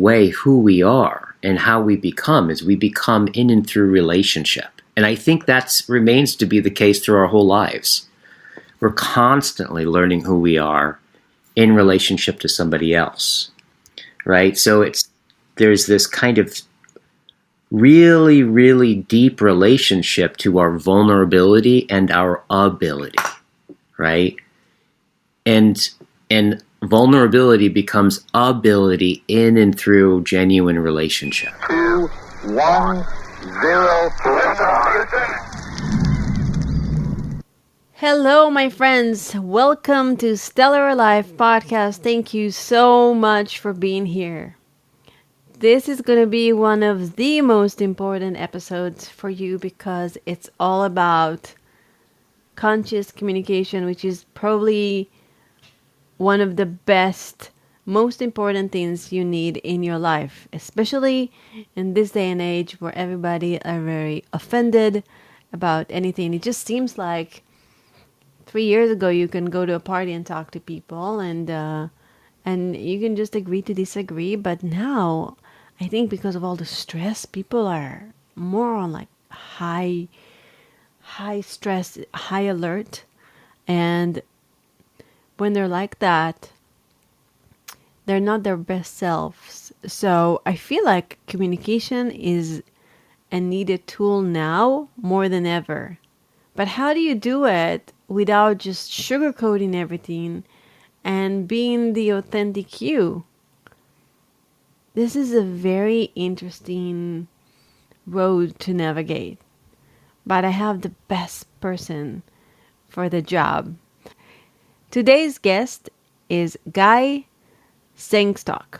way who we are and how we become is we become in and through relationship. And I think that remains to be the case through our whole lives. We're constantly learning who we are in relationship to somebody else, right? So there's this kind of really, really deep relationship to our vulnerability and our ability, right? And vulnerability becomes ability in and through genuine relationship. 2, 1, 0. Hello, my friends. Welcome to Stellar Life Podcast. Thank you so much for being here. This is going to be one of the most important episodes for you because it's all about conscious communication, which is probably one of the best, most important things you need in your life, especially in this day and age where everybody are very offended about anything. It just seems like 3 years ago you can go to a party and talk to people and you can just agree to disagree, but now I think because of all the stress, people are more on like high stress, high alert, and when they're like that, they're not their best selves. So I feel like communication is a needed tool now more than ever. But how do you do it without just sugarcoating everything and being the authentic you? This is a very interesting road to navigate. But I have the best person for the job. Today's guest is Guy Sengstock.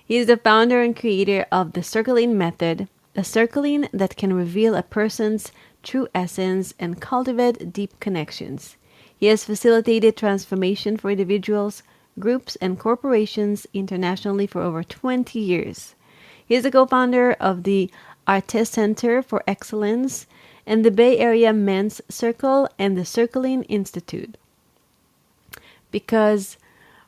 He is the founder and creator of the circling method, a circling that can reveal a person's true essence and cultivate deep connections. He has facilitated transformation for individuals, groups, and corporations internationally for over 20 years. He is a co-founder of the Arête Center for Excellence and the Bay Area Men's Circle and the Circling Institute. Because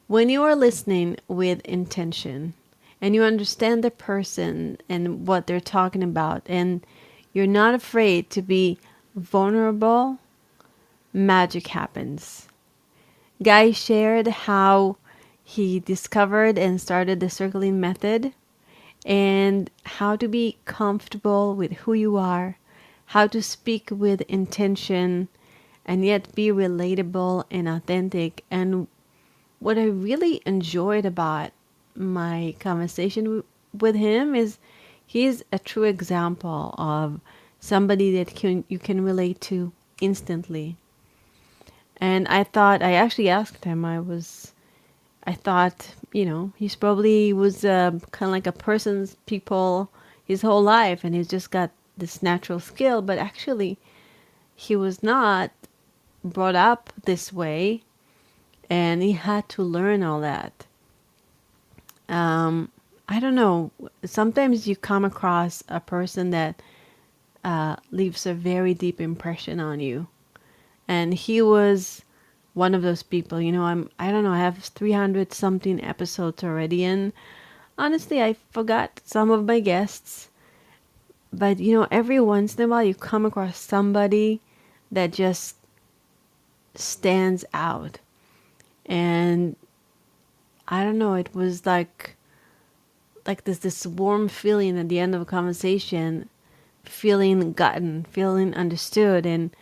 when you are listening with intention and you understand the person and what they're talking about, and you're not afraid to be vulnerable, magic happens. Guy shared how he discovered and started the circling method and how to be comfortable with who you are, how to speak with intention and yet be relatable and authentic. And what I really enjoyed about my conversation with him is he's a true example of somebody that you can relate to instantly. And I actually asked him, I thought, he's probably was kind of like a person's people his whole life and he's just got this natural skill, but actually he was not brought up this way and he had to learn all that. I don't know. Sometimes you come across a person that leaves a very deep impression on you. And he was one of those people. I don't know, I have 300 something episodes already. And honestly, I forgot some of my guests. But, every once in a while you come across somebody that just stands out. And I don't know, it was like this warm feeling at the end of a conversation, feeling gotten, feeling understood. And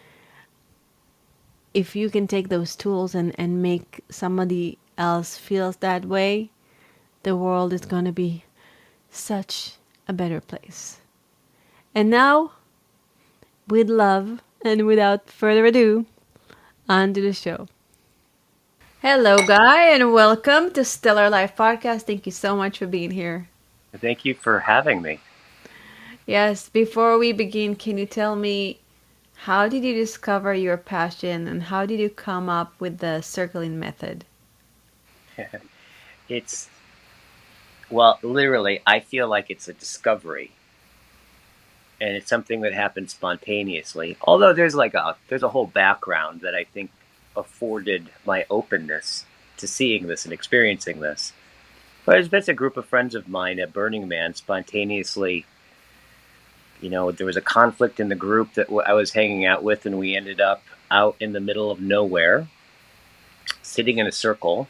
if you can take those tools and make somebody else feel that way, the world is going to be such a better place. And now, with love and without further ado, on to the show. Hello, Guy, and welcome to Stellar Life Podcast. Thank you so much for being here. Thank you for having me. Yes, before we begin, can you tell me, how did you discover your passion and how did you come up with the circling method? Literally, I feel like it's a discovery. And it's something that happens spontaneously. Although there's a whole background that I think afforded my openness to seeing this and experiencing this. But it's a group of friends of mine at Burning Man spontaneously. There was a conflict in the group that I was hanging out with, and we ended up out in the middle of nowhere, sitting in a circle.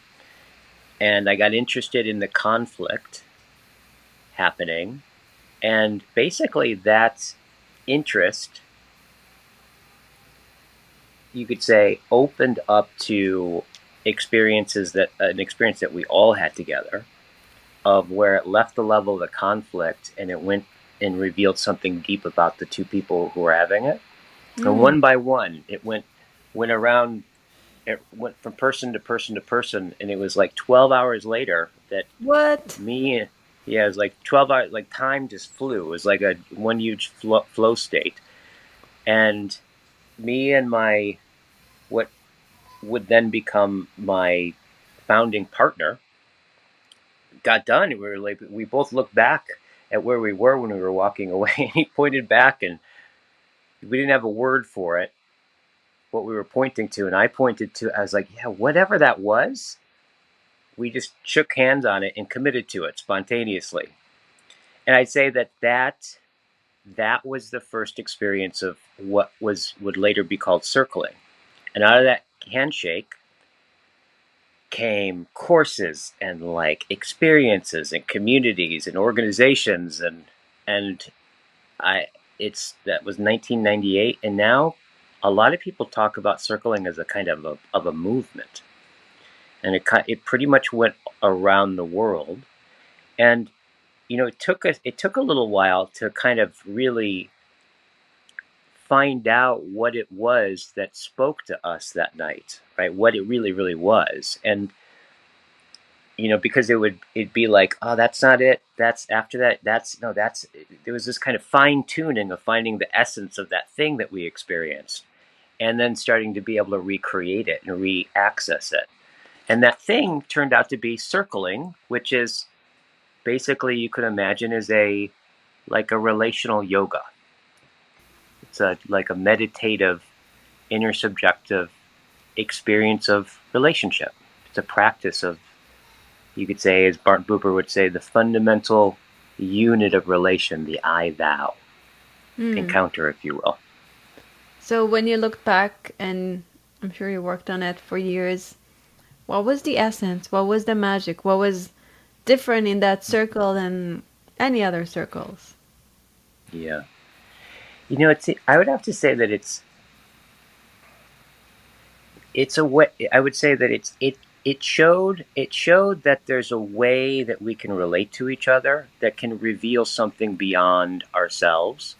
And I got interested in the conflict happening. And basically, that interest, you could say, opened up to an experience that we all had together, of where it left the level of the conflict and it went and revealed something deep about the two people who were having it. And one by one, went around. It went from person to person to person, and it was like 12 hours later that What? yeah, it was like 12 hours. Like time just flew. It was like a one huge flow state. And me and what would then become my founding partner got done. We both looked back at where we were when we were walking away, and he pointed back, and we didn't have a word for it, what we were pointing to, and I pointed to. I was like, yeah, whatever that was, we just shook hands on it and committed to it spontaneously. And I'd say that was the first experience of what would later be called circling. And out of that handshake came courses and like experiences and communities and organizations, and I it's that was 1998, and now a lot of people talk about circling as a kind of a movement, and it pretty much went around the world. And it took a little while to kind of really find out what it was that spoke to us that night, right? What it really was. And because it'd be like, oh, that's not it. That's after that. That's no, that's there was this kind of fine tuning of finding the essence of that thing that we experienced, and then starting to be able to recreate it and re-access it. And that thing turned out to be circling, which is basically, you could imagine, as like a relational yoga. It's like a meditative, intersubjective experience of relationship. It's a practice of, you could say, as Bart Buber would say, the fundamental unit of relation, the I thou encounter, if you will. So when you look back, and I'm sure you worked on it for years, what was the essence? What was the magic? What was different in that circle than any other circles? Yeah. I would have to say that it's a way. I would say that it showed that there's a way that we can relate to each other that can reveal something beyond ourselves,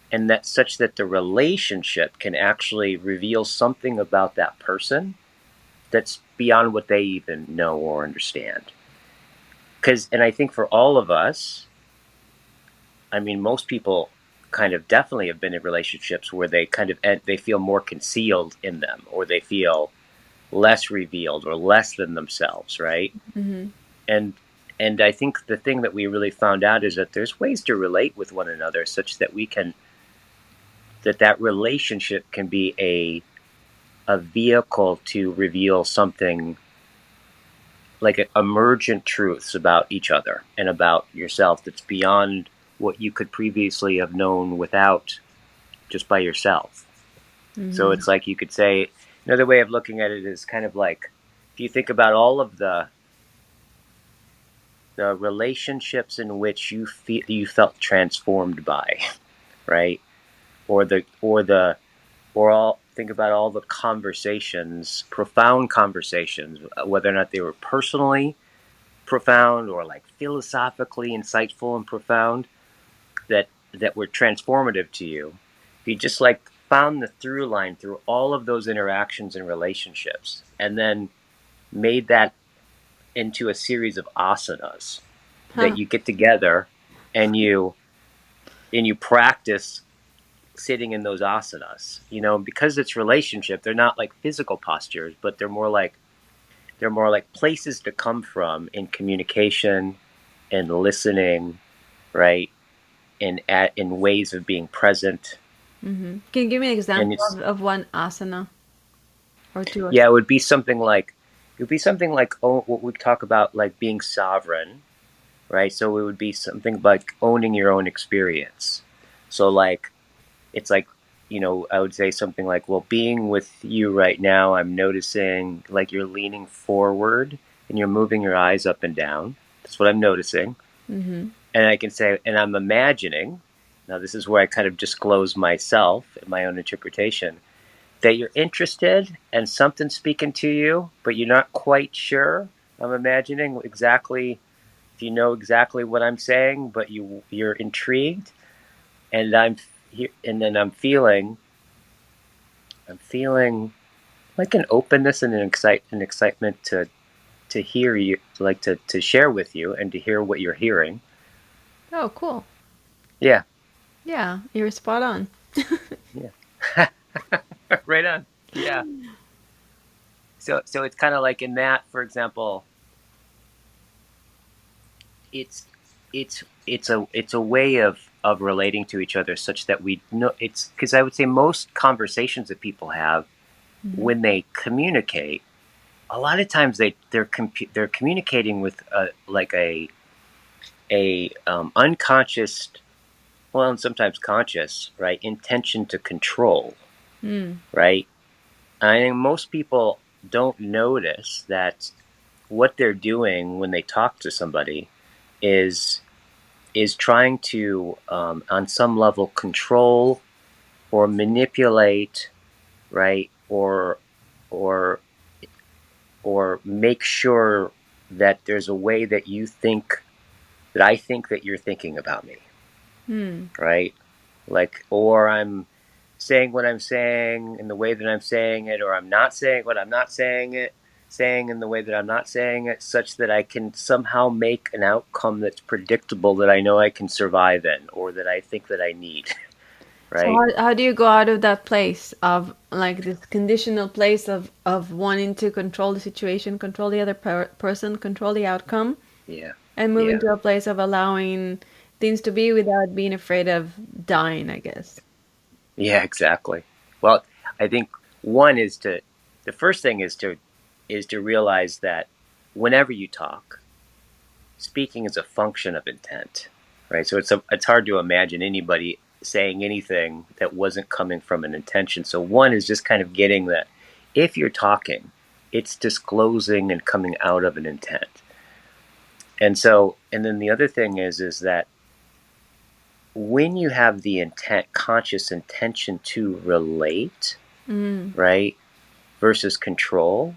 and that's such that the relationship can actually reveal something about that person that's beyond what they even know or understand. And I think for all of us, I mean, most people kind of definitely have been in relationships where they feel more concealed in them, or they feel less revealed or less than themselves, right? And I think the thing that we really found out is that there's ways to relate with one another such that that relationship can be a vehicle to reveal something like emergent truths about each other and about yourself that's beyond what you could previously have known without, just by yourself. So it's like, you could say, another way of looking at it is kind of like, if you think about all of the relationships in which you felt transformed by, right? Think about all the conversations, profound conversations, whether or not they were personally profound or like philosophically insightful and profound, that were transformative to you. If you just like found the through line through all of those interactions and relationships, and then made that into a series of asanas that you get together and you practice sitting in those asanas, because it's relationship, they're not like physical postures, but they're more like places to come from in communication and listening, right? In ways of being present. Can you give me an And example it's of one asana or two? yeah, it would be something like, it would be something like, oh, what we talk about, like being sovereign, right? So it would be something like owning your own experience. So like, it's like, I would say something like, well, being with you right now, I'm noticing like you're leaning forward and you're moving your eyes up and down. That's what I'm noticing. Mm-hmm. And I can say, and I'm imagining, now this is where I kind of disclose myself and my own interpretation, that you're interested and something's speaking to you, but you're not quite sure. I'm imagining exactly, if you know exactly what I'm saying, but you're intrigued, and I'm here, and then I'm feeling like an openness and an excitement to hear you, like to share with you and to hear what you're hearing. Oh, cool. Yeah, Yeah, you're spot on. yeah, right on. Yeah. So it's kind of like in that, for example, it's it's a way of relating to each other such that we know it's because I would say most conversations that people have Mm-hmm. when they communicate, a lot of times they're communicating with like a unconscious, well, and sometimes conscious, right, intention to control, Mm. right. I think most people don't notice that what they're doing when they talk to somebody is trying to, on some level, control or manipulate, right, or or make sure that there's a way that you think that I think that you're thinking about me, Mm. right? Like, or I'm saying what I'm saying in the way that I'm saying it, or I'm not saying what I'm not saying in the way that I'm not saying it, such that I can somehow make an outcome that's predictable that I know I can survive in, or that I think that I need, So right? how do you go out of that place of like this conditional place of wanting to control the situation, control the other person, control the outcome, Yeah, and move yeah, into a place of allowing things to be without being afraid of dying, I guess. yeah, exactly. Well, I think one is to, the first thing is to realize that whenever you talk, speaking is a function of intent, right? So it's hard to imagine anybody saying anything that wasn't coming from an intention. So one is just kind of getting that if you're talking, it's disclosing and coming out of an intent. And then the other thing is that when you have the intent, conscious intention to relate, Mm. right, versus control,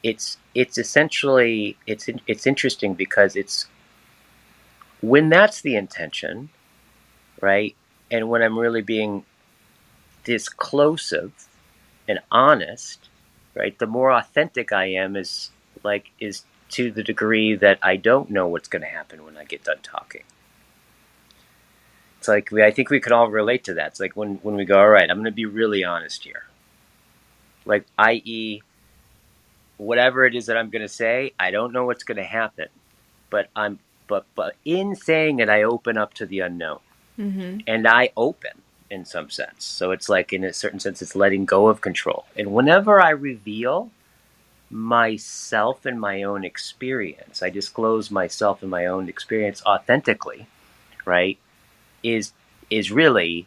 it's essentially it's interesting because it's when that's the intention, right? And when I'm really being disclosive and honest, right? The more authentic I am is to the degree that I don't know what's going to happen when I get done talking. It's like I think we could all relate to that. It's like when we go, all right, I'm going to be really honest here. Like, i.e., whatever it is that I'm going to say, I don't know what's going to happen, but but in saying it, I open up to the unknown. Mm-hmm. And I open in some sense. So it's like, in a certain sense, it's letting go of control. And whenever I reveal myself and my own experience, I disclose myself and my own experience authentically, right? Is is really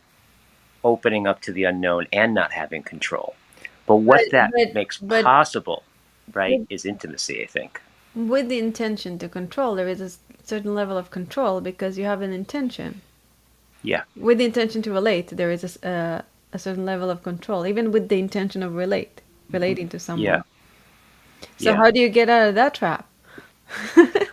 opening up to the unknown and not having control. But But what that but makes but possible, right, with, is intimacy, I think. with the intention to control, there is a certain level of control because you have an intention. Yeah. With the intention to relate, there is a certain level of control, even with the intention of relating to Yeah. someone. So Yeah. how do you get out of that trap?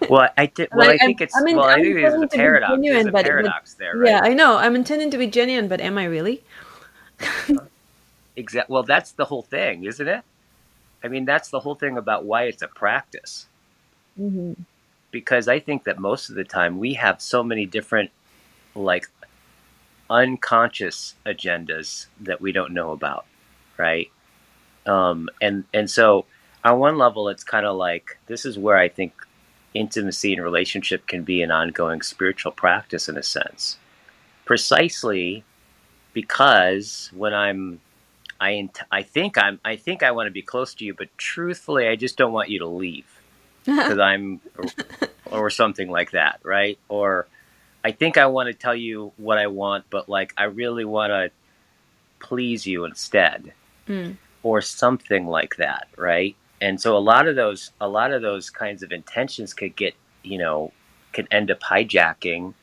Well, I did. Well, Like I think I mean, I I'm think there's a intending to be paradox. There's genuine, a but paradox there, yeah, right? I know I'm intending to be genuine, but am I really? Well, that's the whole thing, isn't it? I mean, that's the whole thing about why it's a practice. Hmm. Because I think that most of the time we have so many different, like, unconscious agendas that we don't know about, right? And so on one level, it's kind of like this is where I think intimacy and relationship can be an ongoing spiritual practice in a sense, precisely because when I'm I think I want to be close to you, but truthfully, I just don't want you to leave because I'm, or something like that, right? Or I think I want to tell you what I want, but like I really want to please you instead, Mm, or something like that, right? And so a lot of those kinds of intentions could get, can end up hijacking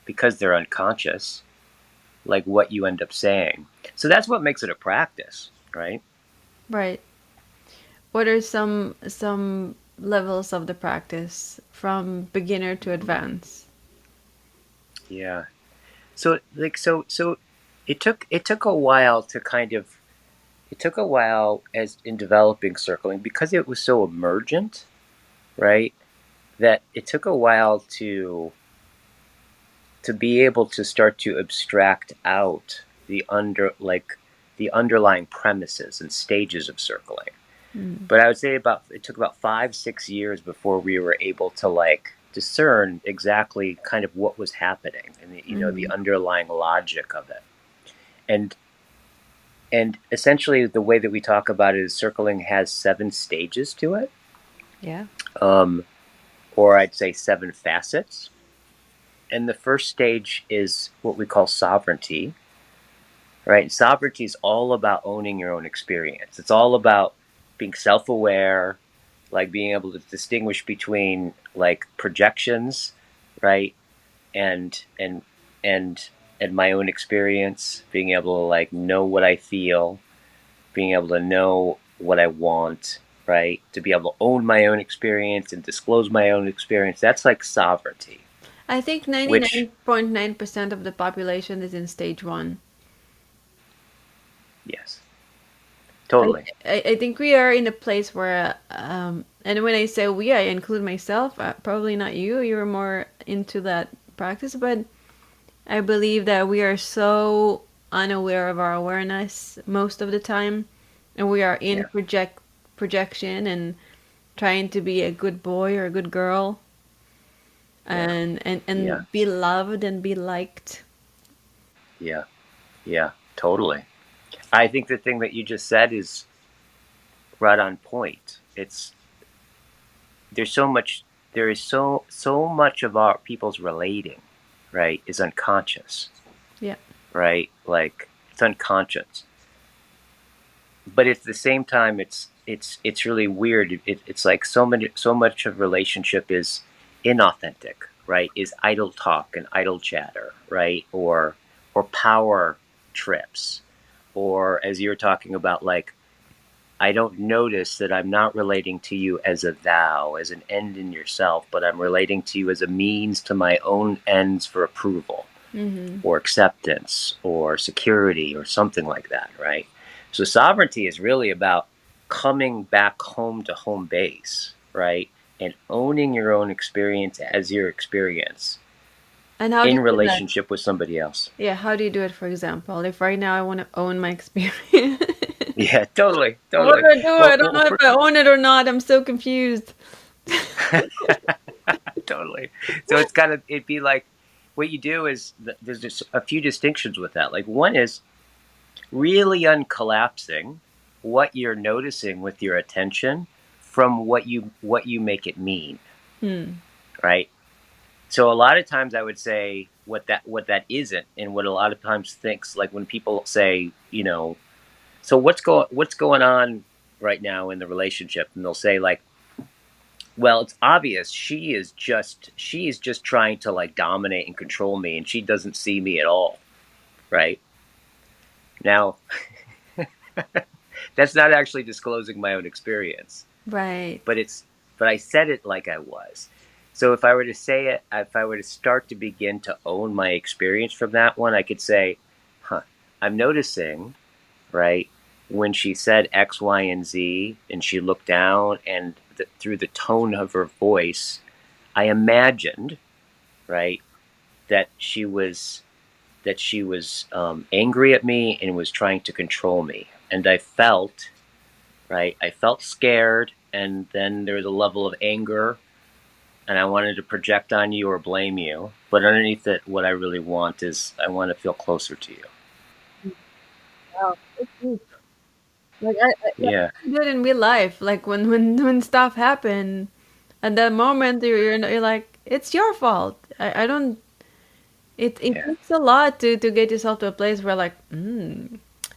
because they're unconscious, like what you end up saying. So that's what makes it a practice, right? right. What are some levels of the practice from beginner to advanced? Yeah. So it took a while to kind of it took a while as in developing circling because it was so emergent, right? That it took a while to be able to start to abstract out the underlying premises and stages of circling. Mm, But I would say about it took about 5 6 years before we were able to like discern exactly kind of what was happening and the mm, underlying logic of it. And and essentially the way that we talk about it is circling has 7 stages to it, yeah. um, or I'd say 7 facets. And the first stage is what we call sovereignty, right? Sovereignty is all about owning your own experience. It's all about being self-aware, like being able to distinguish between like projections, right? And and and and my own experience, being able to like know what I feel, being able to know what I want, right? To be able to own my own experience and disclose my own experience. That's like sovereignty, I think which 99.9% of the population is in stage one. yes, I, totally. I think we are in a place where, and when I say we, I include myself. Probably not you. You're more into that practice, but I believe that we are so unaware of our awareness most of the time, and we are in Yeah, projection and trying to be a good boy or a good girl, yeah, yeah, and be loved and be liked. yeah, yeah, totally. I think the thing that you just said is right on point. It's there's so much there is so much of our people's relating, right, is unconscious, Yeah. right? Like it's unconscious. But at the same time it's really weird. It's like so much of relationship is inauthentic, right? Is idle talk and idle chatter, right? Or power trips, or as you're talking about, like I don't notice that I'm not relating to you as a thou, as an end in yourself, but I'm relating to you as a means to my own ends for approval Mm-hmm. or acceptance or security or something like that, right? So sovereignty is really about coming back home to home base, right? And owning your own experience as your experience And how do in you do that? relationship with somebody else. Yeah, how do you do it, for example? If right now I want to own my experience, Yeah, totally, what totally. do I do? I don't Well, know if I own it or not. I'm so confused. totally. So it's kind of it'd be like what you do is there's just a few distinctions with that. Like one is really uncollapsing what you're noticing with your attention from what you make it mean, Hmm. right? So a lot of times I would say what that isn't, and what a lot of times thinks, like when people say, so what's going on right now in the relationship, and they'll say like, well, it's obvious she is just trying to like dominate and control me, and she doesn't see me at all, right? Now, that's not actually disclosing my own experience, Right. but I said it like I was. So if I were to say it, if I were to start to begin to own my experience from that one, I could say, huh, I'm noticing, right, when she said X, Y, and Z, and she looked down, and through the tone of her voice, I imagined, right, that she was angry at me and was trying to control me, and I felt, right, I felt scared, and then there was a level of anger, and I wanted to project on you or blame you, but underneath it, what I really want is I want to feel closer to you. Wow, that's deep. Like Yeah. I do it in real life. Like when stuff happen, at that moment you're like, it's your fault. I don't. It Yeah. takes a lot to get yourself to a place where like,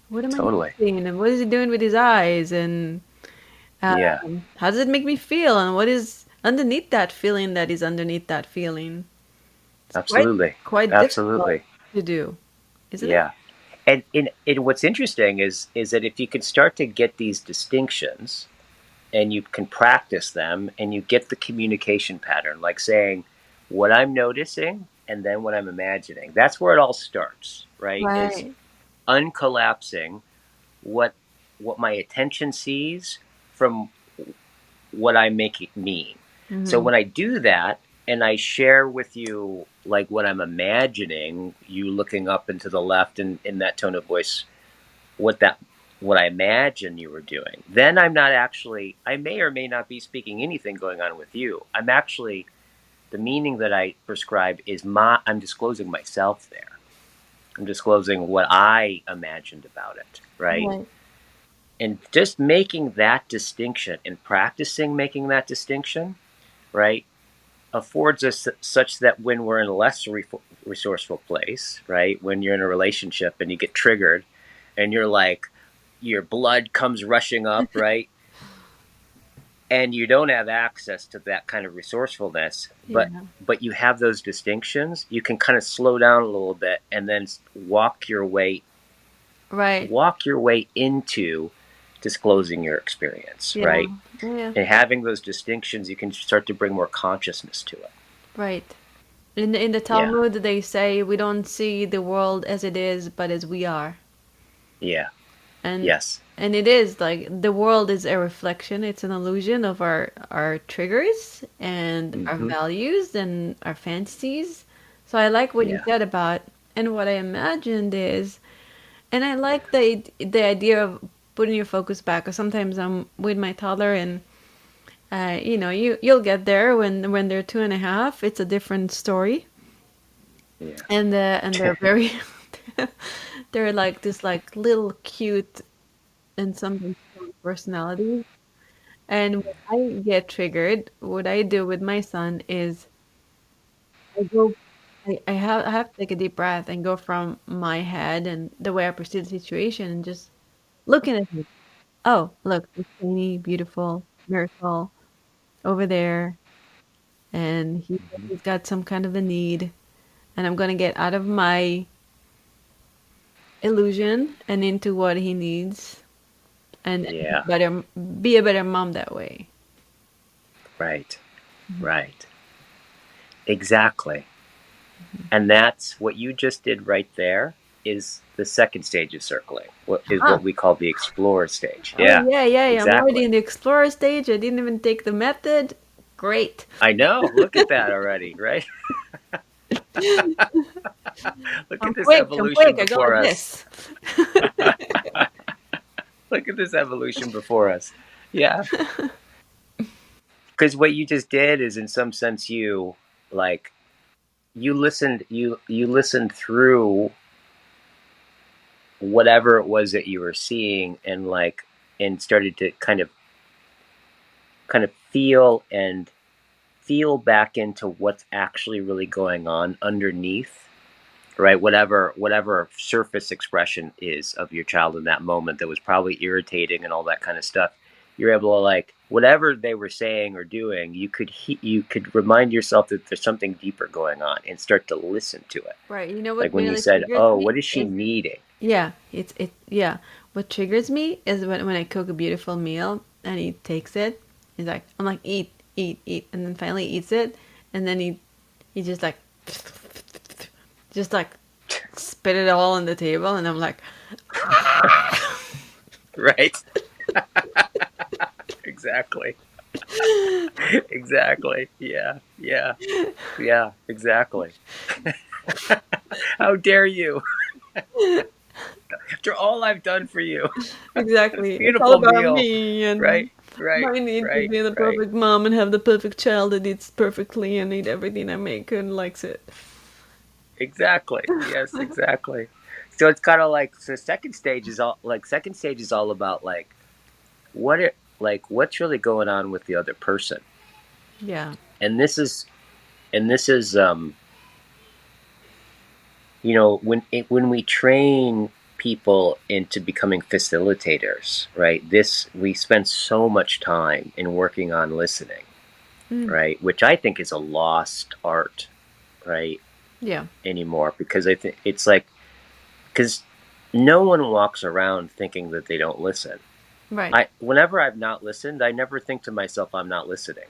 what am I Totally. missing? And what is he doing with his eyes? And Yeah. how does it make me feel? And what is underneath that feeling that is underneath that feeling? It's Absolutely. quite difficult Absolutely. to do, isn't it? Yeah. And in what's interesting is that if you can start to get these distinctions and you can practice them and you get the communication pattern, like saying what I'm noticing and then what I'm imagining. That's where it all starts, right? Is Right. uncollapsing what what my attention sees from what I make it mean. So Hmm. when I do that and I share with you like what I'm imagining, you looking up and to the left and in that tone of voice, what that what I imagine you were doing, then I'm not actually I may or may not be speaking anything going on with you. I'm actually the meaning that I prescribe is I'm disclosing myself there. I'm disclosing what I imagined about it, right? Right. And just making that distinction and practicing making that distinction, right, affords us such that when we're in a less resourceful place, right, when you're in a relationship and you get triggered and you're like, your blood comes rushing up, right, and you don't have access to that kind of resourcefulness, Yeah. but you have those distinctions, you can kind of slow down a little bit and then Right. walk your way into disclosing your experience, Yeah. right? Yeah. And having those distinctions, you can start to bring more consciousness to it. Right. In the Yeah, Talmud, they say we don't see the world as it is, but as we are. yeah, And yes, and it is like the world is a reflection. It's an illusion of our triggers and our hmm, values and our fantasies. So I like what you yeah, said about, and what I imagined is, and I like the idea of putting your focus back. 'Cause sometimes I'm with my toddler, and you'll get there when they're 2.5. It's a different story, yeah, and they're very they're like this like little cute and sometimes strong personalities. And when I get triggered, what I do with my son is I go, I have to take a deep breath and go from my head and the way I perceive the situation and just looking at him. Oh, look, it's tiny, beautiful miracle over there, and hmm, he's got some kind of a need, and I'm gonna get out of my illusion and into what he needs, and yeah, be a better mom that way. right, right, exactly. And that's what you just did right there is the second stage of circling, what is Ah, what we call the explorer stage. oh Yeah, yeah, yeah, yeah. I'm already exactly. in the explorer stage. I didn't even take the method. Great. I know. Look at that already, right? Look I'm at this quick. I'm evolution quick. I go before like us. this. Look at this evolution before us. Yeah. Because what you just did is in some sense you like you listened through whatever it was that you were seeing and like and started to kind of feel back into what's actually really going on underneath, right, whatever surface expression is of your child in that moment that was probably irritating and all that kind of stuff. You're able to like whatever they were saying or doing, you could remind yourself that there's something deeper going on and start to listen to it, Right. You know like what when you really said, triggers oh, me what is she is, needing? yeah, yeah. What triggers me is when I cook a beautiful meal and he takes it. He's like, I'm like, eat, eat, eat, and then finally eats it, and then he just like just like spit it all on the table, and I'm like, Right. Exactly. Exactly. Yeah, yeah, yeah, exactly. How dare you, after all I've done for you. This exactly. It's all beautiful about meal. me and Right, right, my need to right, be the right. perfect mom and have the perfect child that eats perfectly and eat everything I make and likes it. Exactly. Yes, exactly. So it's kind of like, so second stage is all about like what's really going on with the other person. Yeah. And this is when we train people into becoming facilitators, right? We spend so much time in working on listening, Mm. right? Which I think is a lost art, right? Yeah. Anymore, because I think it's like, because no one walks around thinking that they don't listen. Right. Whenever I've not listened, I never think to myself I'm not listening.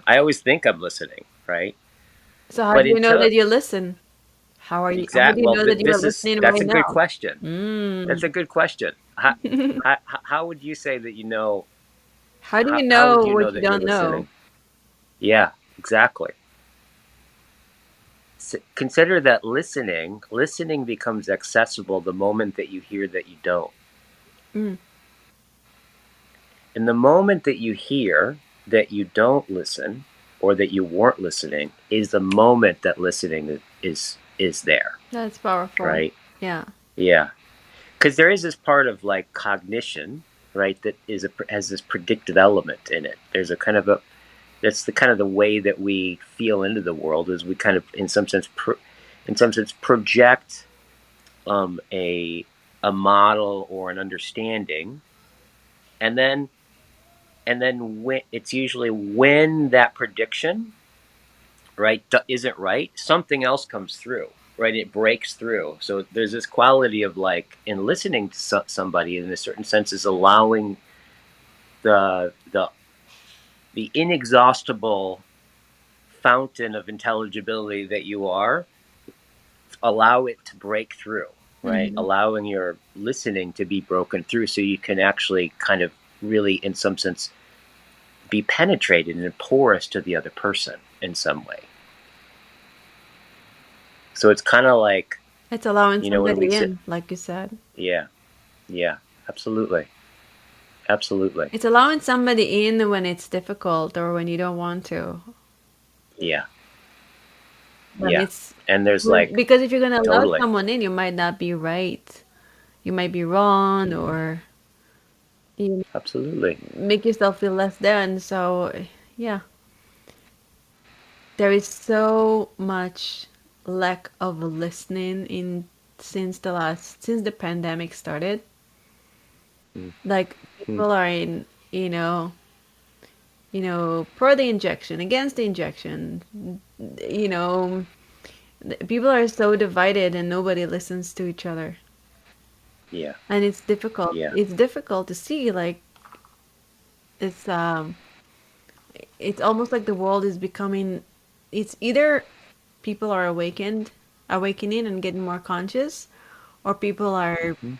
I always think I'm listening, right? So how But do you know until that you listen? How do you know that you are listening that's right a good now? question. That's Mm. a good question. How would you say that you know? How do you How would know you know what you that you're don't know? listening? Yeah, exactly. Consider that listening becomes accessible the moment that you hear that you don't. Mm. And the moment that you hear that you don't listen or that you weren't listening is the moment that listening is there, That's powerful. right? Yeah. Yeah. Because there is this part of like cognition, right, that has this predictive element in it. There's a kind of a that's the kind of the way that we feel into the world, is we kind of in some sense project a model or an understanding, and then when it's usually when that prediction, right, isn't right, something else comes through, right? It breaks through. So there's this quality of like, in listening to somebody in a certain sense, is allowing the the the inexhaustible fountain of intelligibility that you are, allow it to break through, right? Hmm. Allowing your listening to be broken through, so you can actually kind of really, in some sense, be penetrated and porous to the other person in some way. So it's kind of like, It's allowing when we somebody sit, in, like you said. yeah, yeah, absolutely, absolutely, It's allowing somebody in when it's difficult or when you don't want to. yeah, But yeah. it's And there's like, because if you're gonna allow totally, someone in, you might not be right. You might be wrong, mm-hmm. or you Absolutely, make yourself feel less than. So, yeah, there is so much lack of listening in since the pandemic started. Like mm-hmm. people are in, pro the injection, against the injection. You know, people are so divided and nobody listens to each other. Yeah, And it's difficult. yeah, It's difficult to see, like, it's it's almost like the world is becoming, it's either people are awakening and getting more conscious, or people are mm-hmm.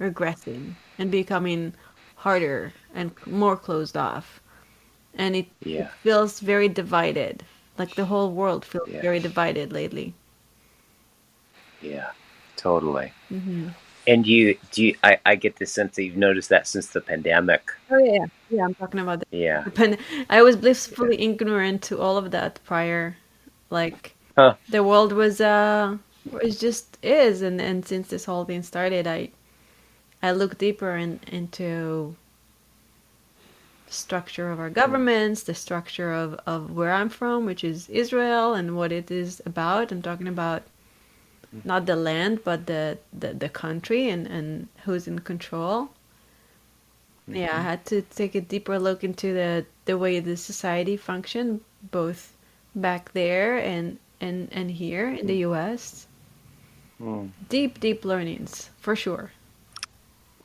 regressing and becoming harder and more closed off. And it Yeah, feels very divided. Like the whole world feels yeah, very divided lately. yeah, totally. Hmm. And I get the sense that you've noticed that since the pandemic. Oh yeah, yeah, yeah. I'm talking about Yeah, I was yeah. blissfully ignorant to all of that prior. Like Huh. the world was just is, and since this whole thing started, I looked deeper into the structure of our Mm. governments, the structure of where I'm from, which is Israel, and what it is about. I'm talking about not the land, but the country, and who's in control. Yeah, I Mm-hmm. had to take a deeper look into the way the society functioned, both back there and here in the US. Mm. Deep, deep learnings, for sure.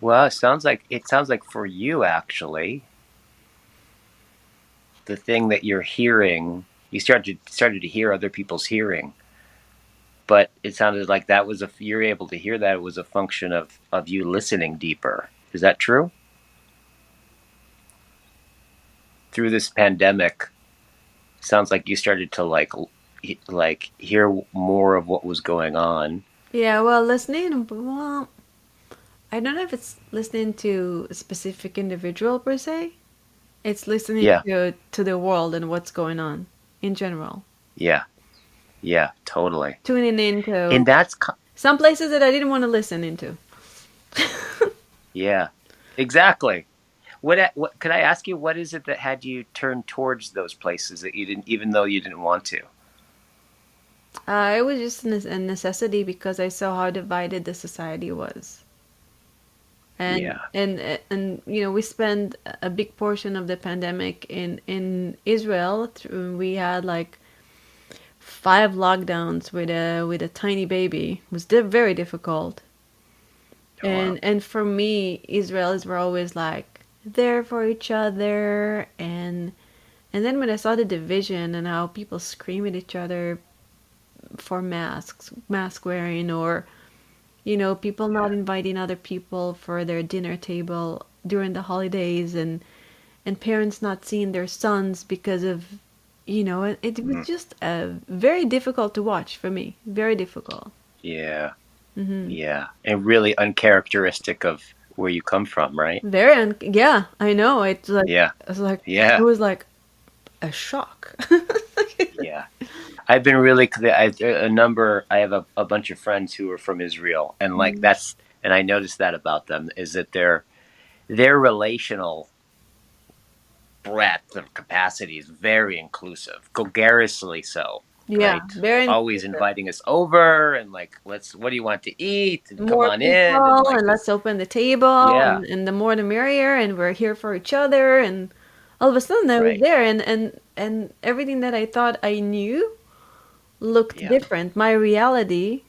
Well, it sounds like for you, actually, the thing that you're hearing, you started to hear other people's hearing, but it sounded like you're able to hear that it was a function of you listening deeper. Is that true? Through this pandemic, sounds like you started to like hear more of what was going on. Yeah, well, listening, well, I don't know if it's listening to a specific individual per se. It's listening Yeah, to the world and what's going on in general. yeah, yeah, totally. Tuning into And that's Some places that I didn't want to listen into. Yeah, exactly. What could I ask you? What is it that had you turn towards those places that you didn't, even though you didn't want to? It was just a necessity because I saw how divided the society was. And Yeah, and you know, we spent a big portion of the pandemic in Israel. We had like 5 lockdowns with a tiny baby. It was very difficult. oh wow, And for me, Israelis were always like there for each other, and then when I saw the division and how people scream at each other for mask wearing, or you know, people not yeah, inviting other people for their dinner table during the holidays, and parents not seeing their sons because of, you know, it was mhm, just very difficult to watch for me. Very difficult. yeah, Hmm. yeah, and really uncharacteristic of where you come from, right? Yeah, I know. Yeah, It's like it yeah, was like a shock. yeah. I've been really a number. I have a bunch of friends who are from Israel, and like Mm. that's and I noticed that about them is that their relational breadth of capacity is very inclusive, gregariously so, Yeah, right? very Always inclusive. inviting us over and like, let's, what do you want to eat? And come More on in. And people, like and let's this, open the table, yeah, and the more the merrier, and we're here for each other. And all of a sudden I was right. there, and everything that I thought I knew looked Yep. different. My reality,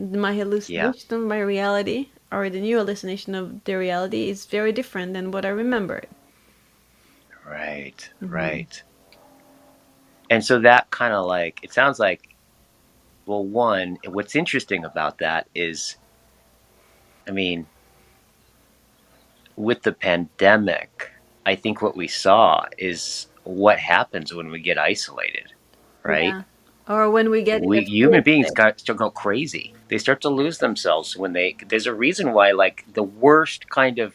my Yeah. hallucination of my reality, or the new hallucination of the reality, is very different than what I remembered. Right. Hmm. Right. And so that kind of like, it sounds like, well, one, what's interesting about that is, I mean, with the pandemic, I think what we saw is what happens when we get isolated, right? Yeah. Or when we get in We a human full beings state. got start go crazy. They start to lose themselves when they. There's a reason why, like the worst kind of,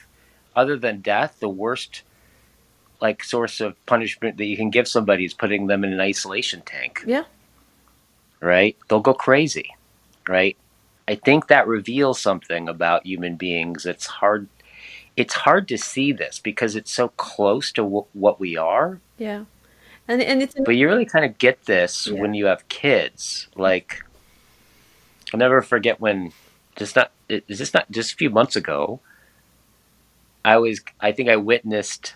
other than death, the worst like source of punishment that you can give somebody is putting them in an isolation tank. Yeah. Right? They'll go crazy. Right? I think that reveals something about human beings. It's hard. It's hard to see this because it's so close to what we are. Yeah. And it's But you really kind of get this yeah. when you have kids. Like I'll never forget when just not is this not just a few months ago. I think I witnessed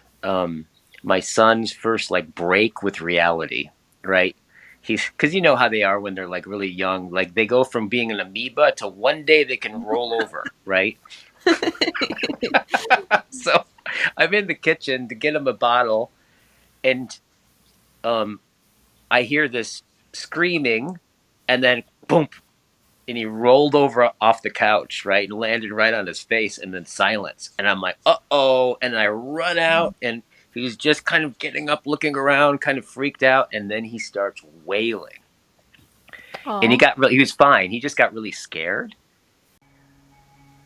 my son's first like break with reality. Right? He's because you know how they are when they're like really young. Like they go from being an amoeba to one day they can roll over. Right? So I'm in the kitchen to get him a bottle, and um, I hear this screaming, and then boom, and he rolled over off the couch, right, and landed right on his face, and then silence. And I'm like, oh, and I run out, and he's just kind of getting up, looking around, kind of freaked out, and then he starts wailing. And Aw. he was fine. He just got really scared.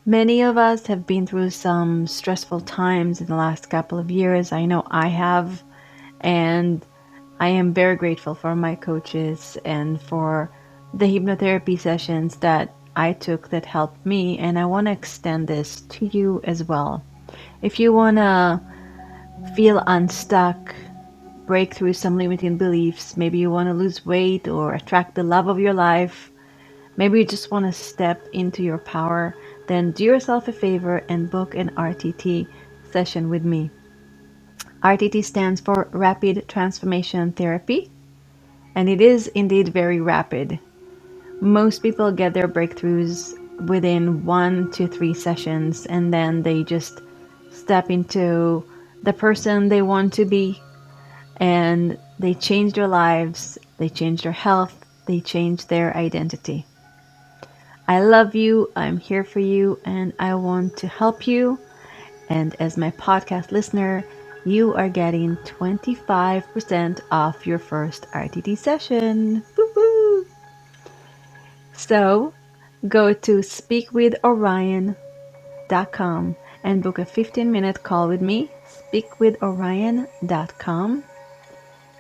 Many of us have been through some stressful times in the last couple of years. I know I have, and I am very grateful for my coaches and for the hypnotherapy sessions that I took that helped me, and I want to extend this to you as well. If you want to feel unstuck, break through some limiting beliefs, maybe you want to lose weight or attract the love of your life, maybe you just want to step into your power, then do yourself a favor and book an RTT session with me. RTT stands for Rapid Transformation Therapy, and it is indeed very rapid. Most people get their breakthroughs within 1 to 3 sessions, and then they just step into the person they want to be, and they change their lives, they change their health, they change their identity. I love you, I'm here for you, and I want to help you. And as my podcast listener, you are getting 25% off your first RTT session. Woo-hoo! So go to speakwithorion.com and book a 15-minute call with me, speakwithorion.com,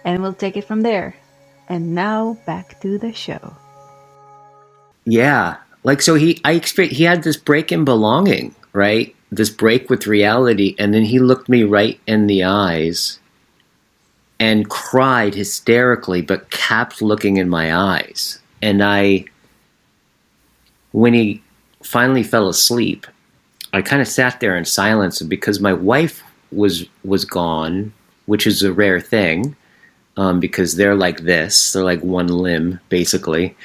and we'll take it from there. And now back to the show. Yeah. like, so he had this break in belonging, right? This break with reality, and then he looked me right in the eyes and cried hysterically, but kept looking in my eyes. And when he finally fell asleep, I kind of sat there in silence, because my wife was gone, which is a rare thing, because they're like this, they're like one limb basically,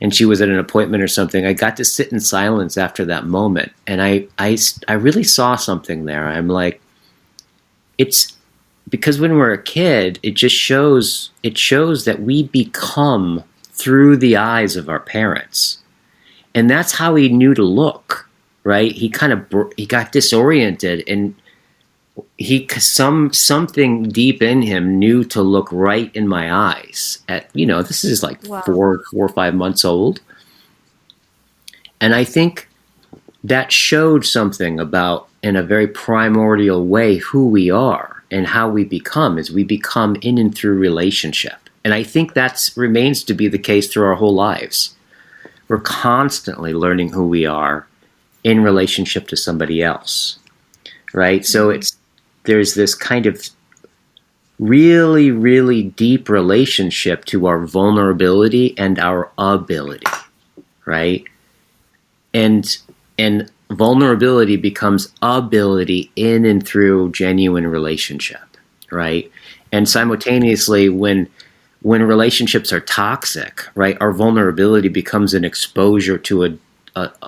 and she was at an appointment or something. I got to sit in silence after that moment, and I really saw something there. I'm like, it's because when we're a kid, it shows that we become through the eyes of our parents, and that's how he knew to look, right? He got disoriented, and something deep in him knew to look right in my eyes. This is like Wow. 4 or 5 months old, and I think that showed something about, in a very primordial way, who we are and how we become in and through relationship. And I think that remains to be the case through our whole lives. We're constantly learning who we are in relationship to somebody else, right? So there's this kind of really, really deep relationship to our vulnerability and our ability, right? And vulnerability becomes ability in and through genuine relationship, right? And simultaneously, when relationships are toxic, right, our vulnerability becomes an exposure to a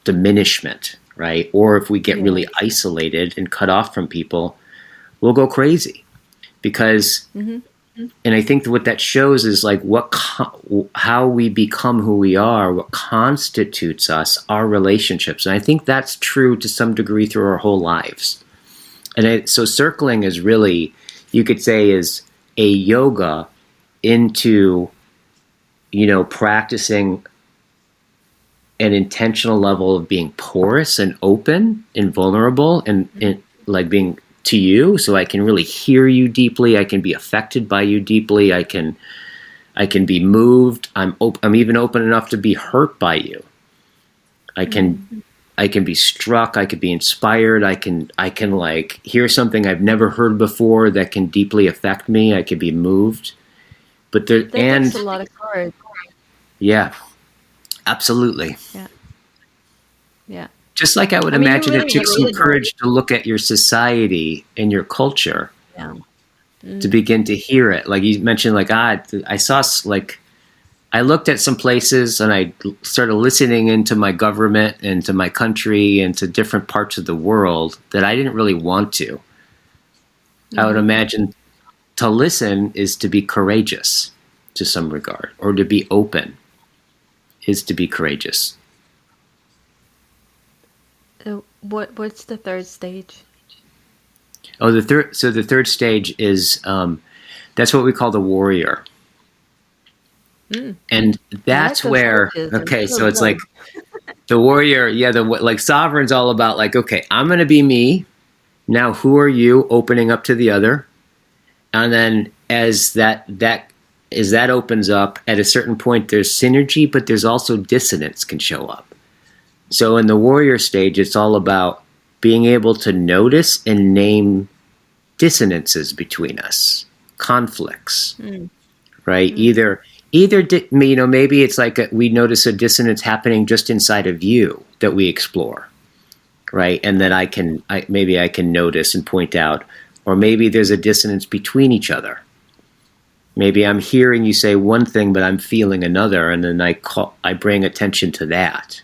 diminishment, right? Or if we get really isolated and cut off from people, we'll go crazy, because and I think what that shows is like how we become who we are, what constitutes us, our relationships. And I think that's true to some degree through our whole lives. And so circling is really, you could say, is a yoga into, practicing an intentional level of being porous and open and vulnerable, and like being to you, so I can really hear you deeply. I can be affected by you deeply. I can be moved. I'm even open enough to be hurt by you. I can be struck. I could be inspired. I can like hear something I've never heard before that can deeply affect me. I could be moved. But that takes a lot of courage. Yeah, absolutely. Yeah. Just like I would imagine it took some courage to look at your society and your culture to begin to hear it. Like you mentioned, like I saw, like, I looked at some places and I started listening into my government and to my country and to different parts of the world that I didn't really want to. I would imagine to listen is to be courageous to some regard, or to be open is to be courageous. What's the third stage? Oh, the third stage is that's what we call the warrior. And that's where, okay, so it's like the warrior, like sovereign's all about like, okay, I'm going to be me. Now, who are you? Opening up to the other. And then as that opens up, at a certain point, there's synergy, but there's also dissonance can show up. So in the warrior stage, it's all about being able to notice and name dissonances between us, conflicts, right? Either maybe it's like we notice a dissonance happening just inside of you that we explore, right? And that I can notice and point out, or maybe there's a dissonance between each other. Maybe I'm hearing you say one thing, but I'm feeling another, and then I bring attention to that.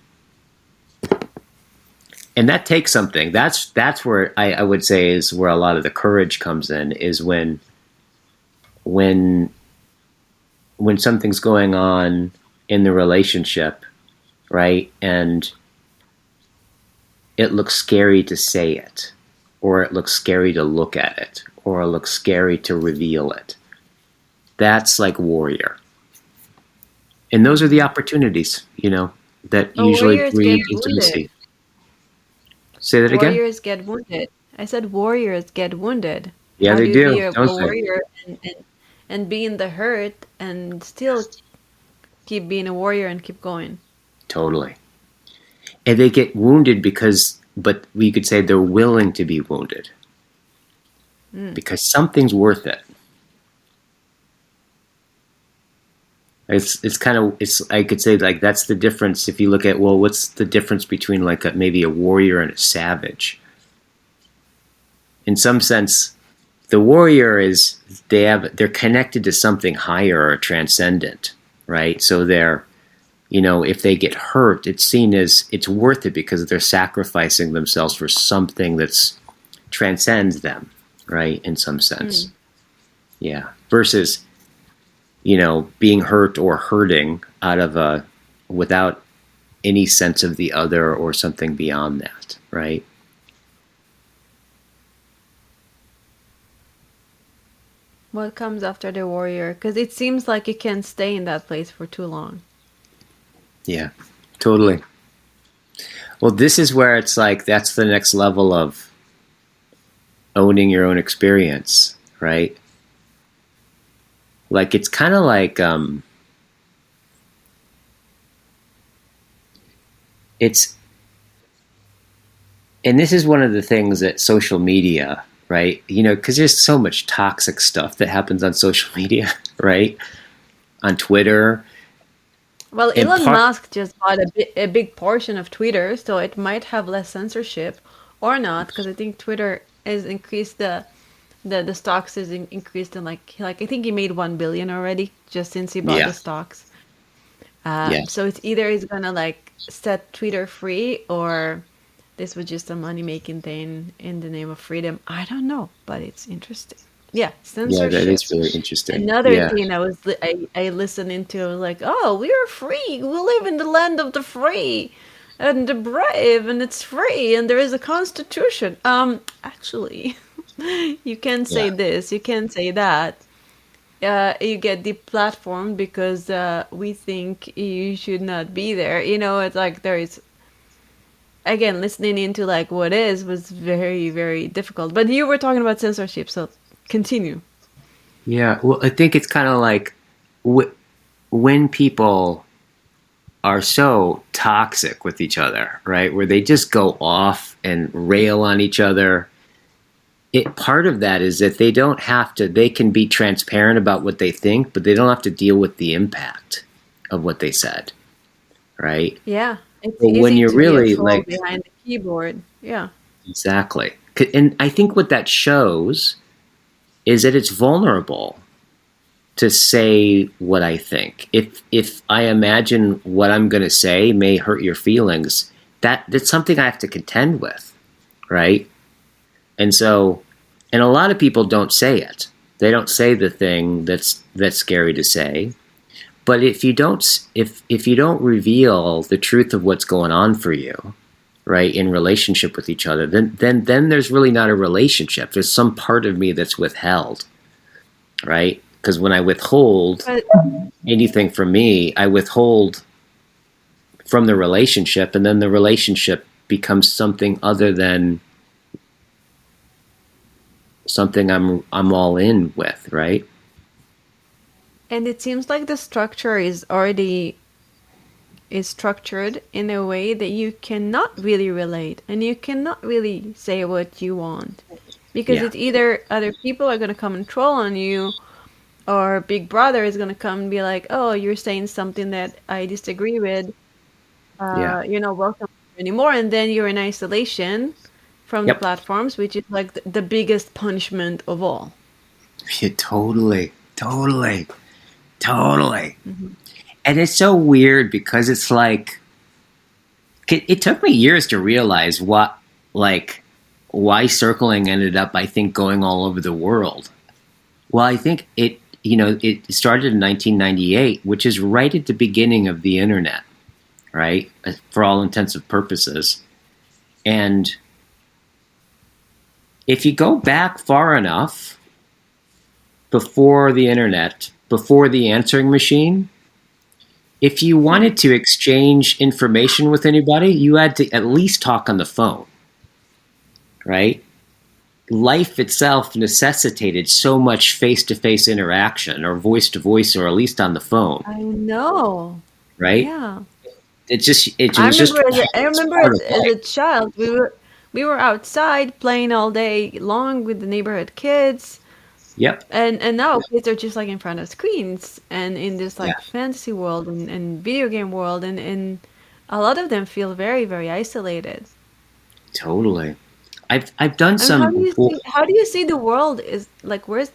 And that takes something. That's where I would say is where a lot of the courage comes in, is when something's going on in the relationship, right? And it looks scary to say it, or it looks scary to look at it, or it looks scary to reveal it. That's like warrior. And those are the opportunities, that usually breed intimacy. Say that again? Warriors get wounded. I said warriors get wounded. Yeah, they do. Be a warrior and be in the hurt and still keep being a warrior and keep going? Totally. And they get wounded but we could say they're willing to be wounded because something's worth it. I could say like that's the difference if you look at, well, what's the difference between like maybe a warrior and a savage? In some sense, the warrior is they're connected to something higher or transcendent, right? So they're, if they get hurt, it's seen as it's worth it because they're sacrificing themselves for something that's transcends them, right? In some sense. Yeah. Versus, being hurt or hurting without any sense of the other or something beyond that, right? What comes after the warrior? Because it seems like you can't stay in that place for too long. Yeah, totally. Well, this is where it's like that's the next level of owning your own experience, right? Like it's kind of like and this is one of the things that social media, right? Because there's so much toxic stuff that happens on social media, right? On Twitter. Well, Elon Musk just bought a big portion of Twitter, so it might have less censorship or not, because I think Twitter has increased the stocks is increased in like I think he made 1 billion already just since he bought the stocks. So it's either he's gonna like set Twitter free or this was just a money making thing in the name of freedom. I don't know, but it's interesting. Yeah, censorship. Yeah, that is really interesting. Another thing I listened into, I was like, oh, we're free. We live in the land of the free and the brave, and it's free, and there is a constitution. Actually, you can't say this, you can't say that. You get deplatformed because we think you should not be there. It's like there is. Again, listening into like what is was very, very difficult. But you were talking about censorship, so continue. Yeah, well, I think it's kind of like when people are so toxic with each other, right? Where they just go off and rail on each other. Part of that is that they don't have to. They can be transparent about what they think, but they don't have to deal with the impact of what they said, right? Yeah, it's but easy when you're to really be a troll like behind the keyboard. Yeah, exactly, and I think what that shows is that it's vulnerable to say what I think. If I imagine what I'm going to say may hurt your feelings, that's something I have to contend with, right? And a lot of people don't say it. They don't say the thing that's scary to say. But if you don't reveal the truth of what's going on for you, right, in relationship with each other, then there's really not a relationship. There's some part of me that's withheld, right? Because when I withhold anything from me, I withhold from the relationship, and then the relationship becomes something other than something I'm all in with, right? and it seems like the structure is structured in a way that you cannot really relate and you cannot really say what you want because it's either other people are going to come and troll on you or Big Brother is going to come and be like, oh, you're saying something that I disagree with. You're not welcome anymore. And then you're in isolation from the platforms, which is like the biggest punishment of all. Yeah, totally. Mm-hmm. And it's so weird because it's like, it took me years to realize why circling ended up, I think, going all over the world. Well, I think it started in 1998, which is right at the beginning of the internet, right? For all intents and purposes. And if you go back far enough before the internet, before the answering machine, if you wanted to exchange information with anybody, you had to at least talk on the phone, right? Life itself necessitated so much face-to-face interaction or voice-to-voice or at least on the phone. I know. Right? Yeah. it I was just remember I it's remember part of as life. a child we were outside playing all day long with the neighborhood kids. Yep. And now kids are just like in front of screens and in this Yeah. like fantasy world and video game world and a lot of them feel very, very isolated. Totally. I've done I mean, some. how do you see the world is like where's